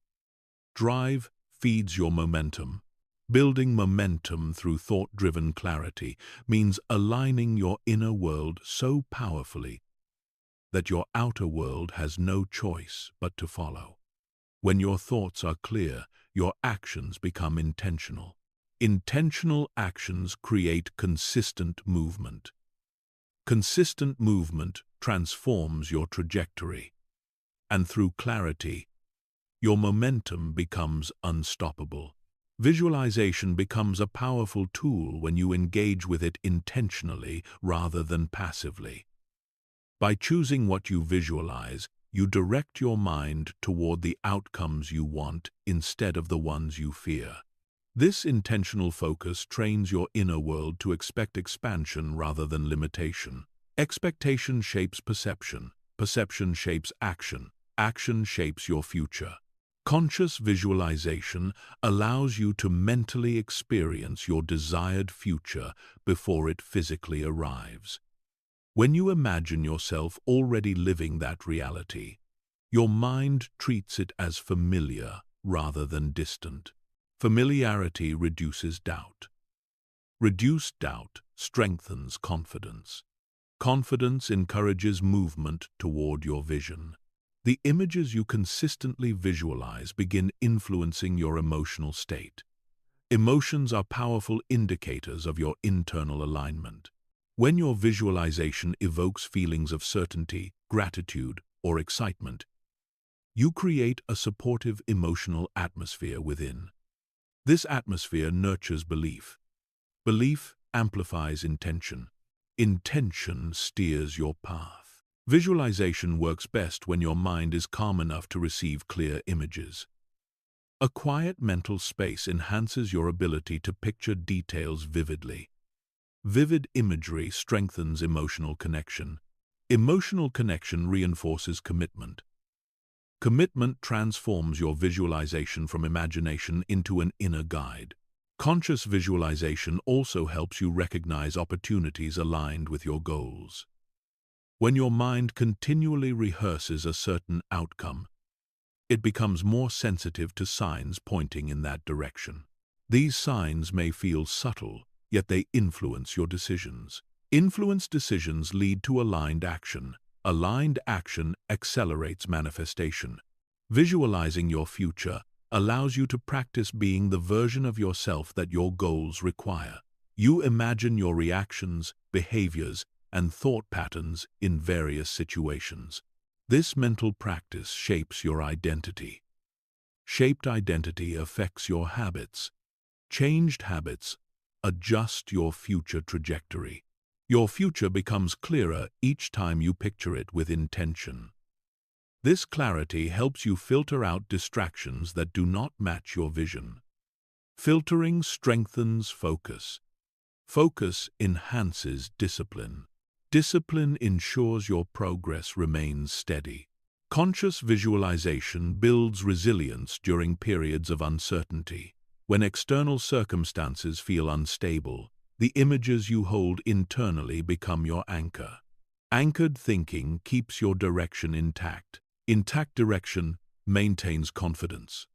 Drive feeds your momentum. Building momentum through thought-driven clarity means aligning your inner world so powerfully that your outer world has no choice but to follow. When your thoughts are clear, your actions become intentional. Intentional actions create consistent movement. Consistent movement transforms your trajectory. And through clarity, your momentum becomes unstoppable. Visualization becomes a powerful tool when you engage with it intentionally rather than passively. By choosing what you visualize, you direct your mind toward the outcomes you want instead of the ones you fear. This intentional focus trains your inner world to expect expansion rather than limitation. Expectation shapes perception. Perception shapes action. Action shapes your future. Conscious visualization allows you to mentally experience your desired future before it physically arrives. When you imagine yourself already living that reality, your mind treats it as familiar rather than distant. Familiarity reduces doubt. Reduced doubt strengthens confidence. Confidence encourages movement toward your vision. The images you consistently visualize begin influencing your emotional state. Emotions are powerful indicators of your internal alignment. When your visualization evokes feelings of certainty, gratitude, or excitement, you create a supportive emotional atmosphere within. This atmosphere nurtures belief. Belief amplifies intention. Intention steers your path. Visualization works best when your mind is calm enough to receive clear images. A quiet mental space enhances your ability to picture details vividly. Vivid imagery strengthens emotional connection. Emotional connection reinforces commitment. Commitment transforms your visualization from imagination into an inner guide. Conscious visualization also helps you recognize opportunities aligned with your goals. When your mind continually rehearses a certain outcome, it becomes more sensitive to signs pointing in that direction. These signs may feel subtle, yet they influence your decisions. Influenced decisions lead to aligned action. Aligned action accelerates manifestation. Visualizing your future allows you to practice being the version of yourself that your goals require. You imagine your reactions, behaviors, and thought patterns in various situations. This mental practice shapes your identity. Shaped identity affects your habits. Changed habits adjust your future trajectory. Your future becomes clearer each time you picture it with intention. This clarity helps you filter out distractions that do not match your vision. Filtering strengthens focus. Focus enhances discipline. Discipline ensures your progress remains steady. Conscious visualization builds resilience during periods of uncertainty. When external circumstances feel unstable, the images you hold internally become your anchor. Anchored thinking keeps your direction intact. Intact direction maintains confidence.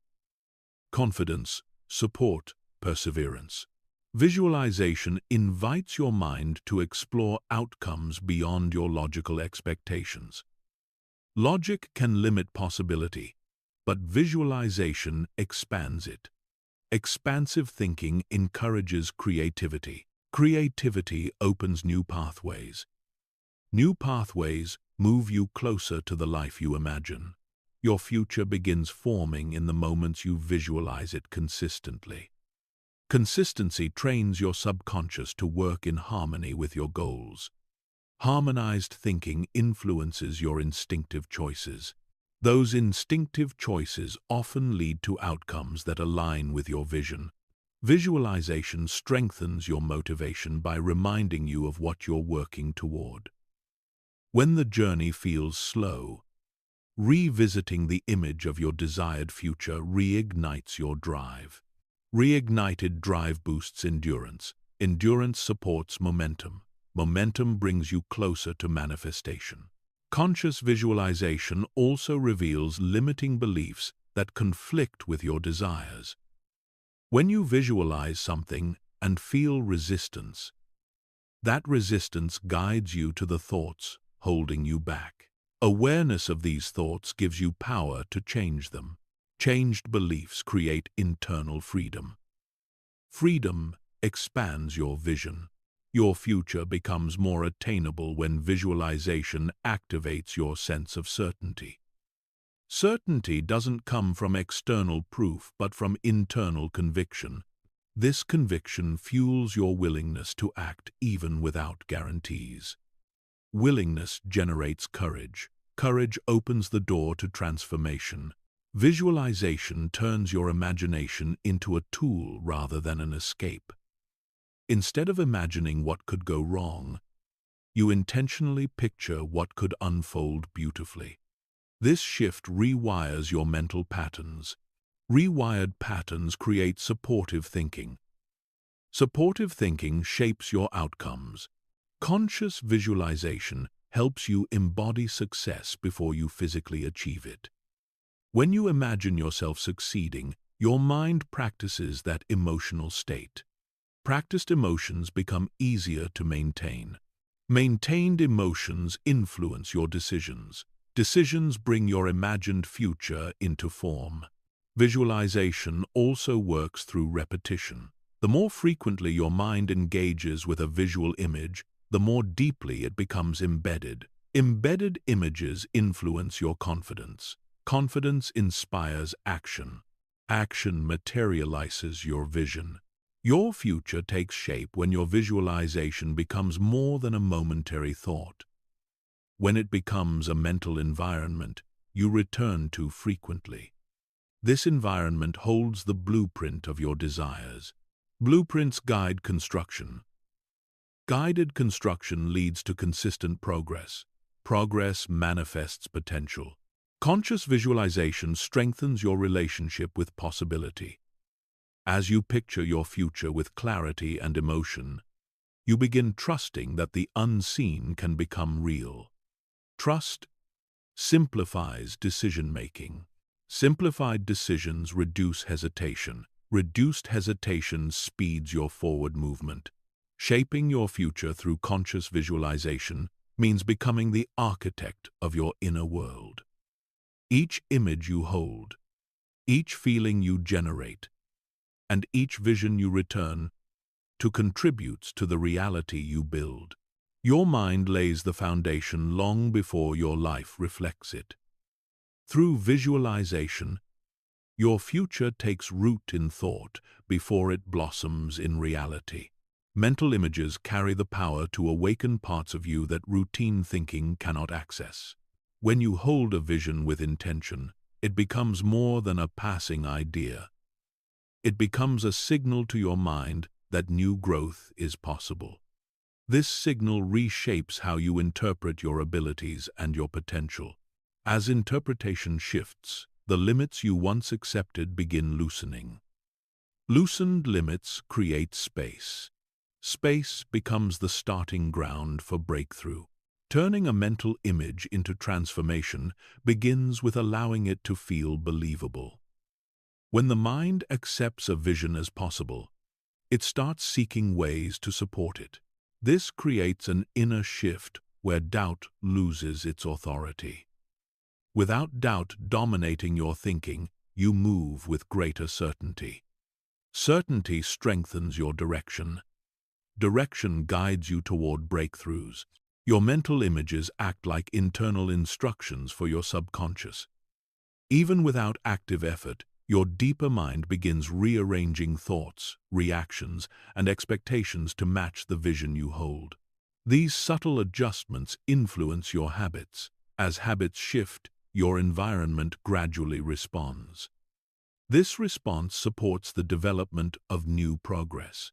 Confidence supports perseverance. Visualization invites your mind to explore outcomes beyond your logical expectations. Logic can limit possibility, but visualization expands it. Expansive thinking encourages creativity. Creativity opens new pathways. New pathways move you closer to the life you imagine. Your future begins forming in the moments you visualize it consistently. Consistency trains your subconscious to work in harmony with your goals. Harmonized thinking influences your instinctive choices. Those instinctive choices often lead to outcomes that align with your vision. Visualization strengthens your motivation by reminding you of what you're working toward. When the journey feels slow, revisiting the image of your desired future reignites your drive. Reignited drive boosts endurance. Endurance supports momentum. Momentum brings you closer to manifestation. Conscious visualization also reveals limiting beliefs that conflict with your desires. When you visualize something and feel resistance, that resistance guides you to the thoughts holding you back. Awareness of these thoughts gives you power to change them. Changed beliefs create internal freedom. Freedom expands your vision. Your future becomes more attainable when visualization activates your sense of certainty. Certainty doesn't come from external proof but from internal conviction. This conviction fuels your willingness to act even without guarantees. Willingness generates courage. Courage opens the door to transformation. Visualization turns your imagination into a tool rather than an escape. Instead of imagining what could go wrong, you intentionally picture what could unfold beautifully. This shift rewires your mental patterns. Rewired patterns create supportive thinking. Supportive thinking shapes your outcomes. Conscious visualization helps you embody success before you physically achieve it. When you imagine yourself succeeding, your mind practices that emotional state. Practiced emotions become easier to maintain. Maintained emotions influence your decisions. Decisions bring your imagined future into form. Visualization also works through repetition. The more frequently your mind engages with a visual image, the more deeply it becomes embedded. Embedded images influence your confidence. Confidence inspires action. Action materializes your vision. Your future takes shape when your visualization becomes more than a momentary thought. When it becomes a mental environment you return to frequently. This environment holds the blueprint of your desires. Blueprints guide construction. Guided construction leads to consistent progress. Progress manifests potential. Conscious visualization strengthens your relationship with possibility. As you picture your future with clarity and emotion, you begin trusting that the unseen can become real. Trust simplifies decision-making. Simplified decisions reduce hesitation. Reduced hesitation speeds your forward movement. Shaping your future through conscious visualization means becoming the architect of your inner world. Each image you hold, each feeling you generate, and each vision you return to contributes to the reality you build. Your mind lays the foundation long before your life reflects it. Through visualization, your future takes root in thought before it blossoms in reality. Mental images carry the power to awaken parts of you that routine thinking cannot access. When you hold a vision with intention, it becomes more than a passing idea. It becomes a signal to your mind that new growth is possible. This signal reshapes how you interpret your abilities and your potential. As interpretation shifts, the limits you once accepted begin loosening. Loosened limits create space. Space becomes the starting ground for breakthrough. Turning a mental image into transformation begins with allowing it to feel believable. When the mind accepts a vision as possible, it starts seeking ways to support it. This creates an inner shift where doubt loses its authority. Without doubt dominating your thinking, you move with greater certainty. Certainty strengthens your direction. Direction guides you toward breakthroughs. Your mental images act like internal instructions for your subconscious. Even without active effort, your deeper mind begins rearranging thoughts, reactions, and expectations to match the vision you hold. These subtle adjustments influence your habits. As habits shift, your environment gradually responds. This response supports the development of new progress.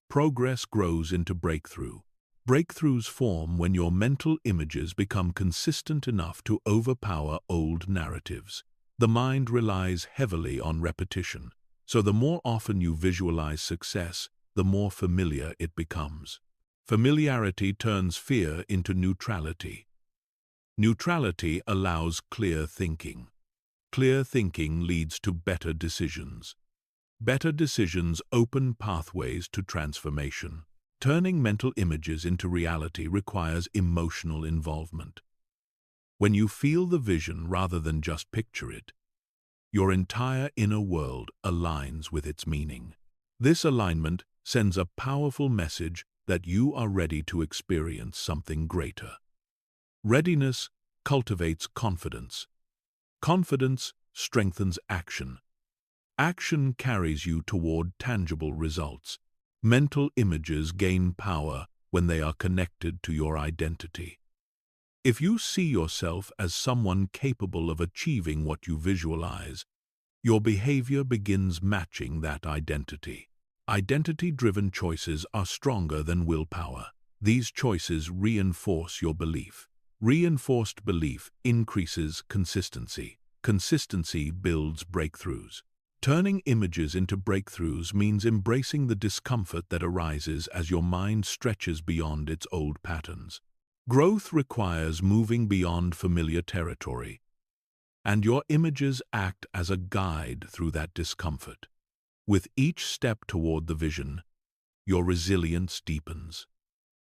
Progress grows into breakthrough. Breakthroughs form when your mental images become consistent enough to overpower old narratives. The mind relies heavily on repetition, so the more often you visualize success, the more familiar it becomes. Familiarity turns fear into neutrality. Neutrality allows clear thinking. Clear thinking leads to better decisions. Better decisions open pathways to transformation. Turning mental images into reality requires emotional involvement. When you feel the vision rather than just picture it, your entire inner world aligns with its meaning. This alignment sends a powerful message that you are ready to experience something greater. Readiness cultivates confidence. Confidence strengthens action. Action carries you toward tangible results. Mental images gain power when they are connected to your identity. If you see yourself as someone capable of achieving what you visualize, your behavior begins matching that identity. Identity-driven choices are stronger than willpower. These choices reinforce your belief. Reinforced belief increases consistency. Consistency builds breakthroughs. Turning images into breakthroughs means embracing the discomfort that arises as your mind stretches beyond its old patterns. Growth requires moving beyond familiar territory, and your images act as a guide through that discomfort. With each step toward the vision, your resilience deepens.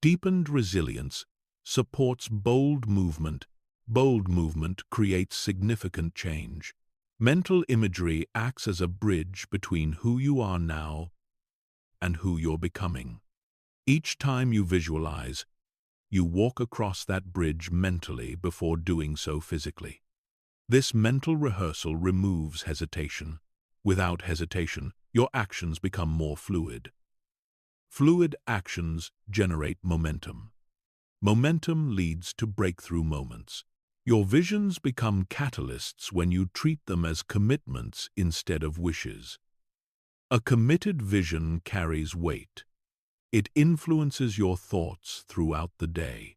Deepened resilience supports bold movement. Bold movement creates significant change. Mental imagery acts as a bridge between who you are now and who you're becoming. Each time you visualize, you walk across that bridge mentally before doing so physically. This mental rehearsal removes hesitation. Without hesitation, your actions become more fluid. Fluid actions generate momentum. Momentum leads to breakthrough moments. Your visions become catalysts when you treat them as commitments instead of wishes. A committed vision carries weight. It influences your thoughts throughout the day.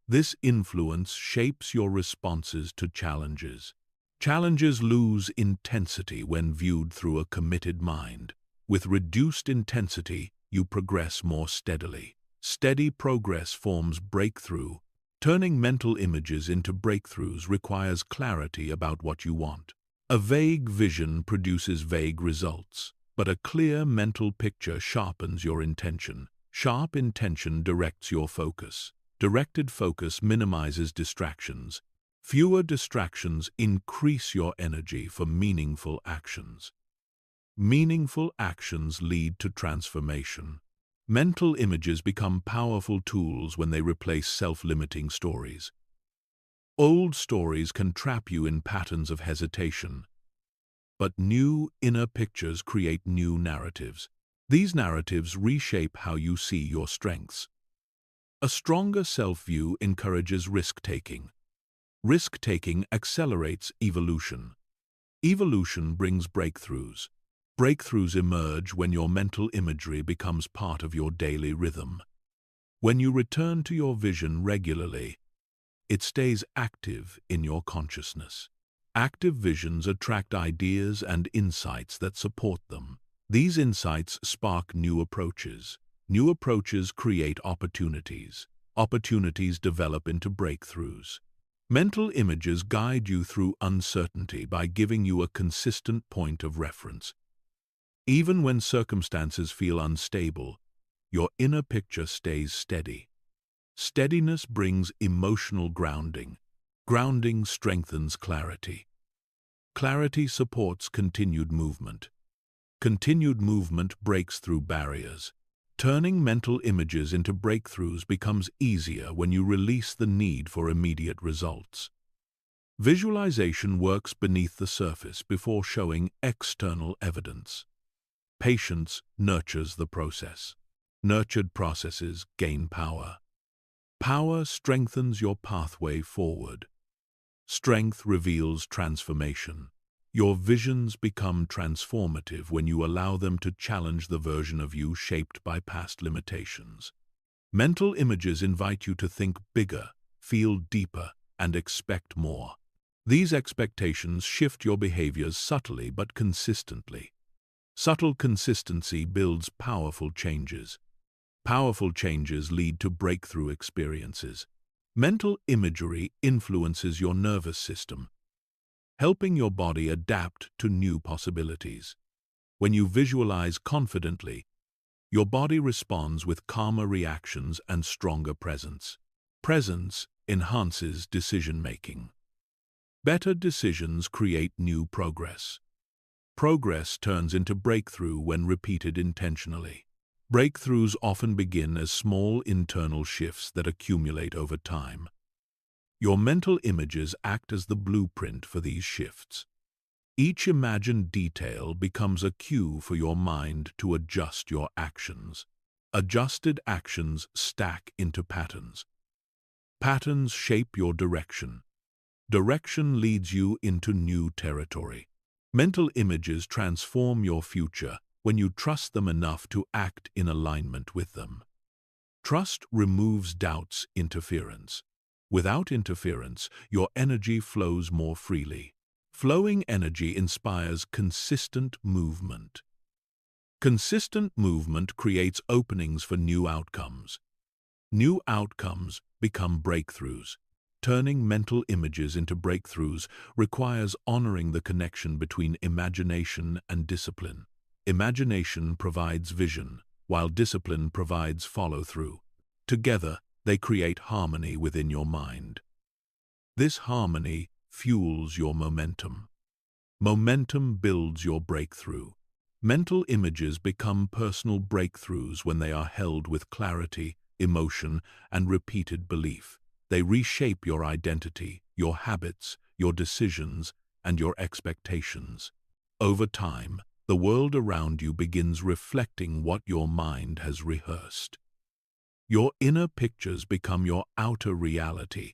This influence shapes your responses to challenges. Challenges lose intensity when viewed through a committed mind. With reduced intensity, you progress more steadily. Steady progress forms breakthrough. Turning mental images into breakthroughs requires clarity about what you want. A vague vision produces vague results, but a clear mental picture sharpens your intention. Sharp intention directs your focus. Directed focus minimizes distractions. Fewer distractions increase your energy for meaningful actions. Meaningful actions lead to transformation. Mental images become powerful tools when they replace self-limiting stories. Old stories can trap you in patterns of hesitation, but new inner pictures create new narratives. These narratives reshape how you see your strengths. A stronger self-view encourages risk-taking. Risk-taking accelerates evolution. Evolution brings breakthroughs. Breakthroughs emerge when your mental imagery becomes part of your daily rhythm. When you return to your vision regularly, it stays active in your consciousness. Active visions attract ideas and insights that support them. These insights spark new approaches. New approaches create opportunities. Opportunities develop into breakthroughs. Mental images guide you through uncertainty by giving you a consistent point of reference. Even when circumstances feel unstable, your inner picture stays steady. Steadiness brings emotional grounding. Grounding strengthens clarity. Clarity supports continued movement. Continued movement breaks through barriers. Turning mental images into breakthroughs becomes easier when you release the need for immediate results. Visualization works beneath the surface before showing external evidence. Patience nurtures the process. Nurtured processes gain power. Power strengthens your pathway forward. Strength reveals transformation. Your visions become transformative when you allow them to challenge the version of you shaped by past limitations. Mental images invite you to think bigger, feel deeper, and expect more. These expectations shift your behaviors subtly but consistently. Subtle consistency builds powerful changes. Powerful changes lead to breakthrough experiences. Mental imagery influences your nervous system, helping your body adapt to new possibilities. When you visualize confidently, your body responds with calmer reactions and stronger presence. Presence enhances decision-making. Better decisions create new progress. Progress turns into breakthrough when repeated intentionally. Breakthroughs often begin as small internal shifts that accumulate over time. Your mental images act as the blueprint for these shifts. Each imagined detail becomes a cue for your mind to adjust your actions. Adjusted actions stack into patterns. Patterns shape your direction. Direction leads you into new territory. Mental images transform your future when you trust them enough to act in alignment with them. Trust removes doubt's interference. Without interference, your energy flows more freely. Flowing energy inspires consistent movement. Consistent movement creates openings for new outcomes. New outcomes become breakthroughs. Turning mental images into breakthroughs requires honoring the connection between imagination and discipline. Imagination provides vision, while discipline provides follow-through. Together, they create harmony within your mind. This harmony fuels your momentum. Momentum builds your breakthrough. Mental images become personal breakthroughs when they are held with clarity, emotion, and repeated belief. They reshape your identity, your habits, your decisions, and your expectations. Over time, the world around you begins reflecting what your mind has rehearsed. Your inner pictures become your outer reality,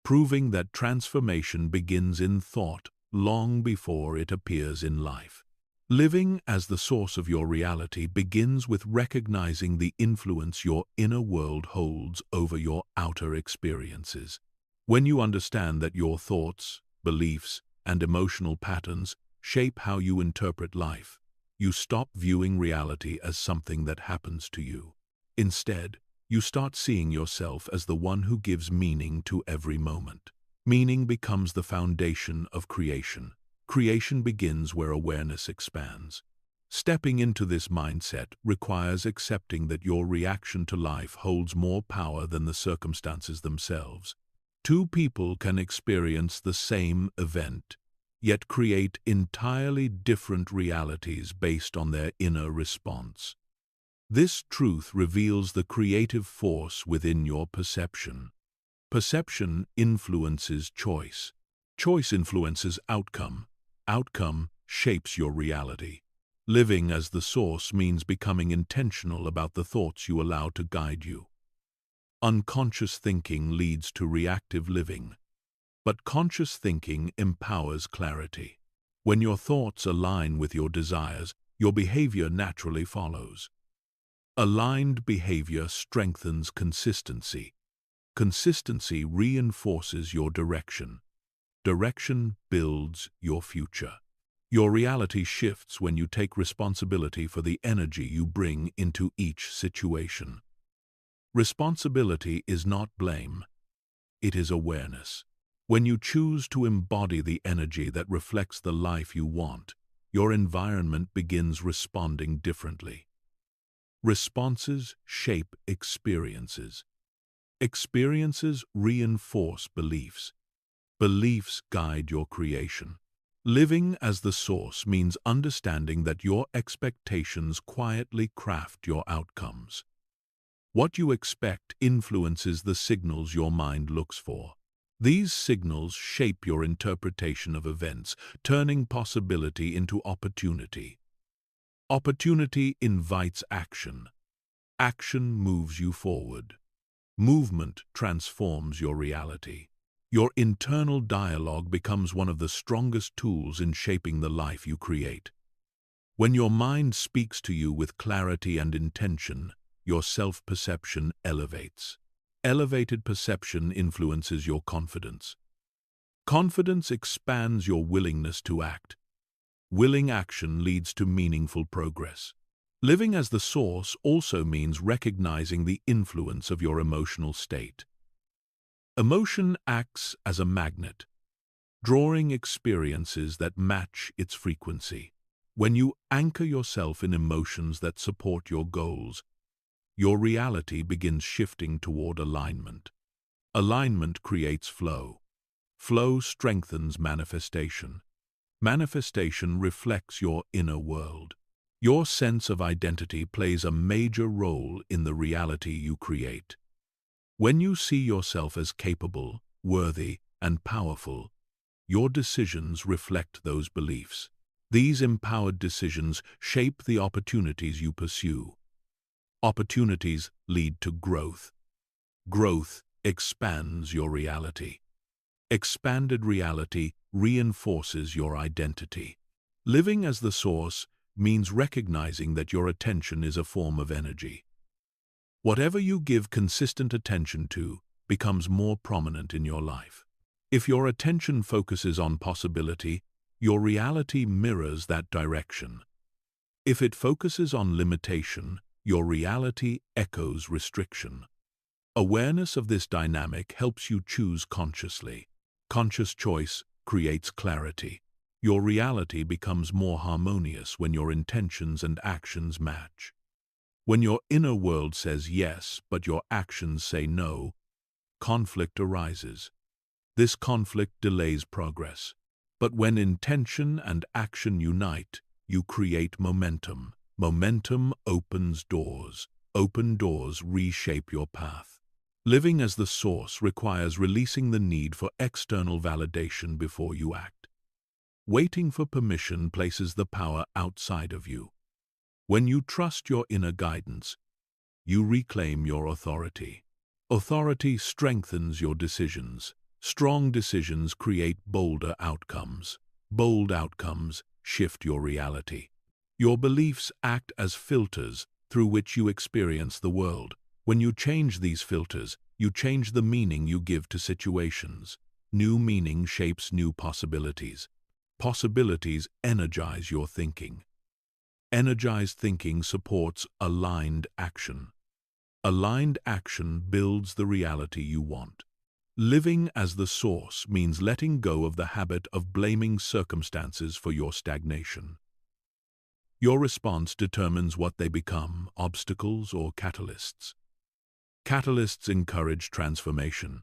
proving that transformation begins in thought long before it appears in life. Living as the source of your reality begins with recognizing the influence your inner world holds over your outer experiences. When you understand that your thoughts, beliefs, and emotional patterns shape how you interpret life, you stop viewing reality as something that happens to you. Instead, you start seeing yourself as the one who gives meaning to every moment. Meaning becomes the foundation of creation. Creation begins where awareness expands. Stepping into this mindset requires accepting that your reaction to life holds more power than the circumstances themselves. Two people can experience the same event, yet create entirely different realities based on their inner response. This truth reveals the creative force within your perception. Perception influences choice. Choice influences outcome. Outcome shapes your reality. Living as the source means becoming intentional about the thoughts you allow to guide you. Unconscious thinking leads to reactive living, but conscious thinking empowers clarity. When your thoughts align with your desires, your behavior naturally follows. Aligned behavior strengthens consistency. Consistency reinforces your direction. Direction builds your future. Your reality shifts when you take responsibility for the energy you bring into each situation. Responsibility is not blame. It is awareness. When you choose to embody the energy that reflects the life you want, your environment begins responding differently. Responses shape experiences. Experiences reinforce beliefs. Beliefs guide your creation. Living as the source means understanding that your expectations quietly craft your outcomes. What you expect influences the signals your mind looks for. These signals shape your interpretation of events, turning possibility into opportunity. Opportunity invites action. Action moves you forward. Movement transforms your reality. Your internal dialogue becomes one of the strongest tools in shaping the life you create. When your mind speaks to you with clarity and intention, your self-perception elevates. Elevated perception influences your confidence. Confidence expands your willingness to act. Willing action leads to meaningful progress. Living as the source also means recognizing the influence of your emotional state. Emotion acts as a magnet, drawing experiences that match its frequency. When you anchor yourself in emotions that support your goals, your reality begins shifting toward alignment. Alignment creates flow. Flow strengthens manifestation. Manifestation reflects your inner world. Your sense of identity plays a major role in the reality you create. When you see yourself as capable, worthy, and powerful, your decisions reflect those beliefs. These empowered decisions shape the opportunities you pursue. Opportunities lead to growth. Growth expands your reality. Expanded reality reinforces your identity. Living as the source means recognizing that your attention is a form of energy. Whatever you give consistent attention to becomes more prominent in your life. If your attention focuses on possibility, your reality mirrors that direction. If it focuses on limitation, your reality echoes restriction. Awareness of this dynamic helps you choose consciously. Conscious choice creates clarity. Your reality becomes more harmonious when your intentions and actions match. When your inner world says yes, but your actions say no, conflict arises. This conflict delays progress. But when intention and action unite, you create momentum. Momentum opens doors. Open doors reshape your path. Living as the source requires releasing the need for external validation before you act. Waiting for permission places the power outside of you. When you trust your inner guidance, you reclaim your authority. Authority strengthens your decisions. Strong decisions create bolder outcomes. Bold outcomes shift your reality. Your beliefs act as filters through which you experience the world. When you change these filters, you change the meaning you give to situations. New meaning shapes new possibilities. Possibilities energize your thinking. Energized thinking supports aligned action. Aligned action builds the reality you want. Living as the source means letting go of the habit of blaming circumstances for your stagnation. Your response determines what they become, obstacles or catalysts. Catalysts encourage transformation.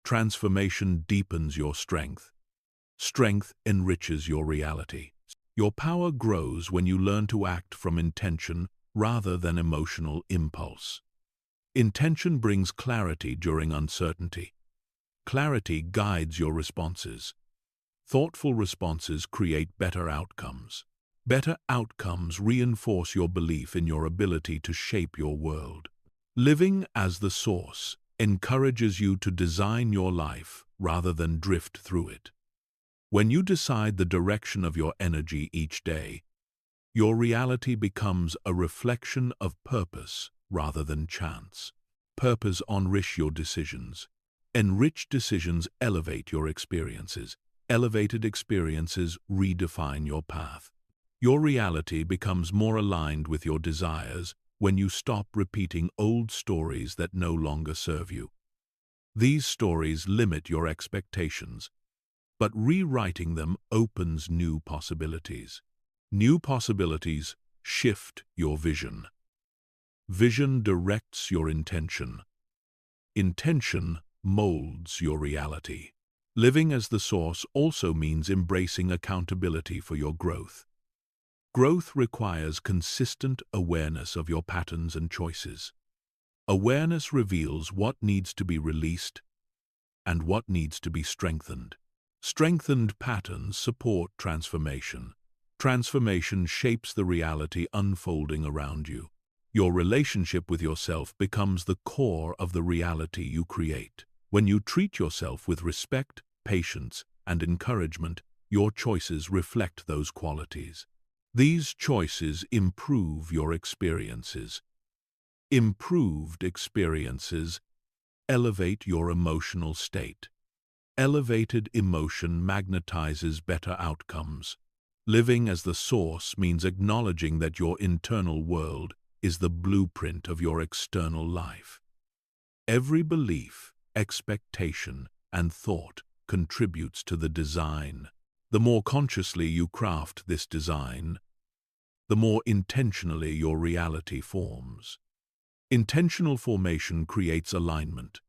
Transformation deepens your strength. Strength enriches your reality. Your power grows when you learn to act from intention rather than emotional impulse. Intention brings clarity during uncertainty. Clarity guides your responses. Thoughtful responses create better outcomes. Better outcomes reinforce your belief in your ability to shape your world. Living as the source encourages you to design your life rather than drift through it. When you decide the direction of your energy each day, your reality becomes a reflection of purpose rather than chance. Purpose enrich your decisions. Enriched decisions elevate your experiences. Elevated experiences redefine your path. Your reality becomes more aligned with your desires when you stop repeating old stories that no longer serve you. These stories limit your expectations, but rewriting them opens new possibilities. New possibilities shift your vision. Vision directs your intention. Intention molds your reality. Living as the source also means embracing accountability for your growth. Growth requires consistent awareness of your patterns and choices. Awareness reveals what needs to be released and what needs to be strengthened. Strengthened patterns support transformation. Transformation shapes the reality unfolding around you. Your relationship with yourself becomes the core of the reality you create. When you treat yourself with respect, patience, and encouragement, your choices reflect those qualities. These choices improve your experiences. Improved experiences elevate your emotional state. Elevated emotion magnetizes better outcomes. Living as the source means acknowledging that your internal world is the blueprint of your external life. Every belief, expectation, and thought contributes to the design. The more consciously you craft this design, the more intentionally your reality forms. Intentional formation creates alignment.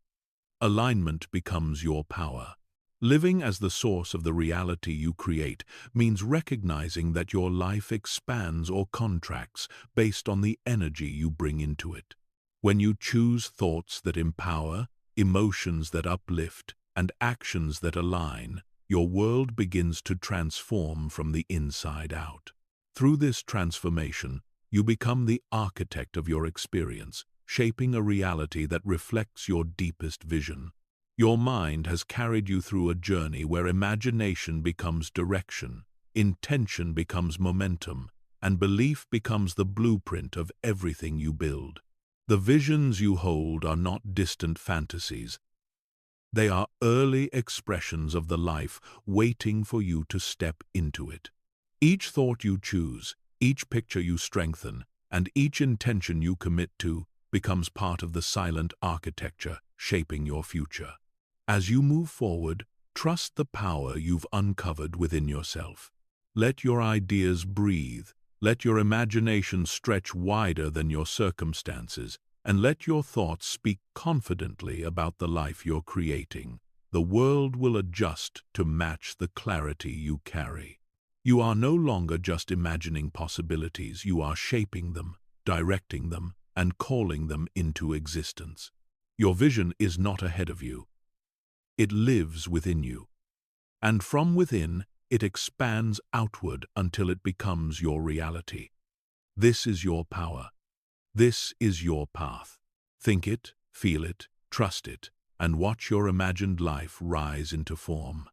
Alignment becomes your power. Living as the source of the reality you create means recognizing that your life expands or contracts based on the energy you bring into it. When you choose thoughts that empower, emotions that uplift, and actions that align, your world begins to transform from the inside out. Through this transformation, you become the architect of your experience, shaping a reality that reflects your deepest vision. Your mind has carried you through a journey where imagination becomes direction, intention becomes momentum, and belief becomes the blueprint of everything you build. The visions you hold are not distant fantasies. They are early expressions of the life waiting for you to step into it. Each thought you choose, each picture you strengthen, and each intention you commit to becomes part of the silent architecture shaping your future. As you move forward, trust the power you've uncovered within yourself. Let your ideas breathe, let your imagination stretch wider than your circumstances, and let your thoughts speak confidently about the life you're creating. The world will adjust to match the clarity you carry. You are no longer just imagining possibilities, you are shaping them, directing them, and calling them into existence. Your vision is not ahead of you. It lives within you. And from within, it expands outward until it becomes your reality. This is your power. This is your path. Think it, feel it, trust it, and watch your imagined life rise into form.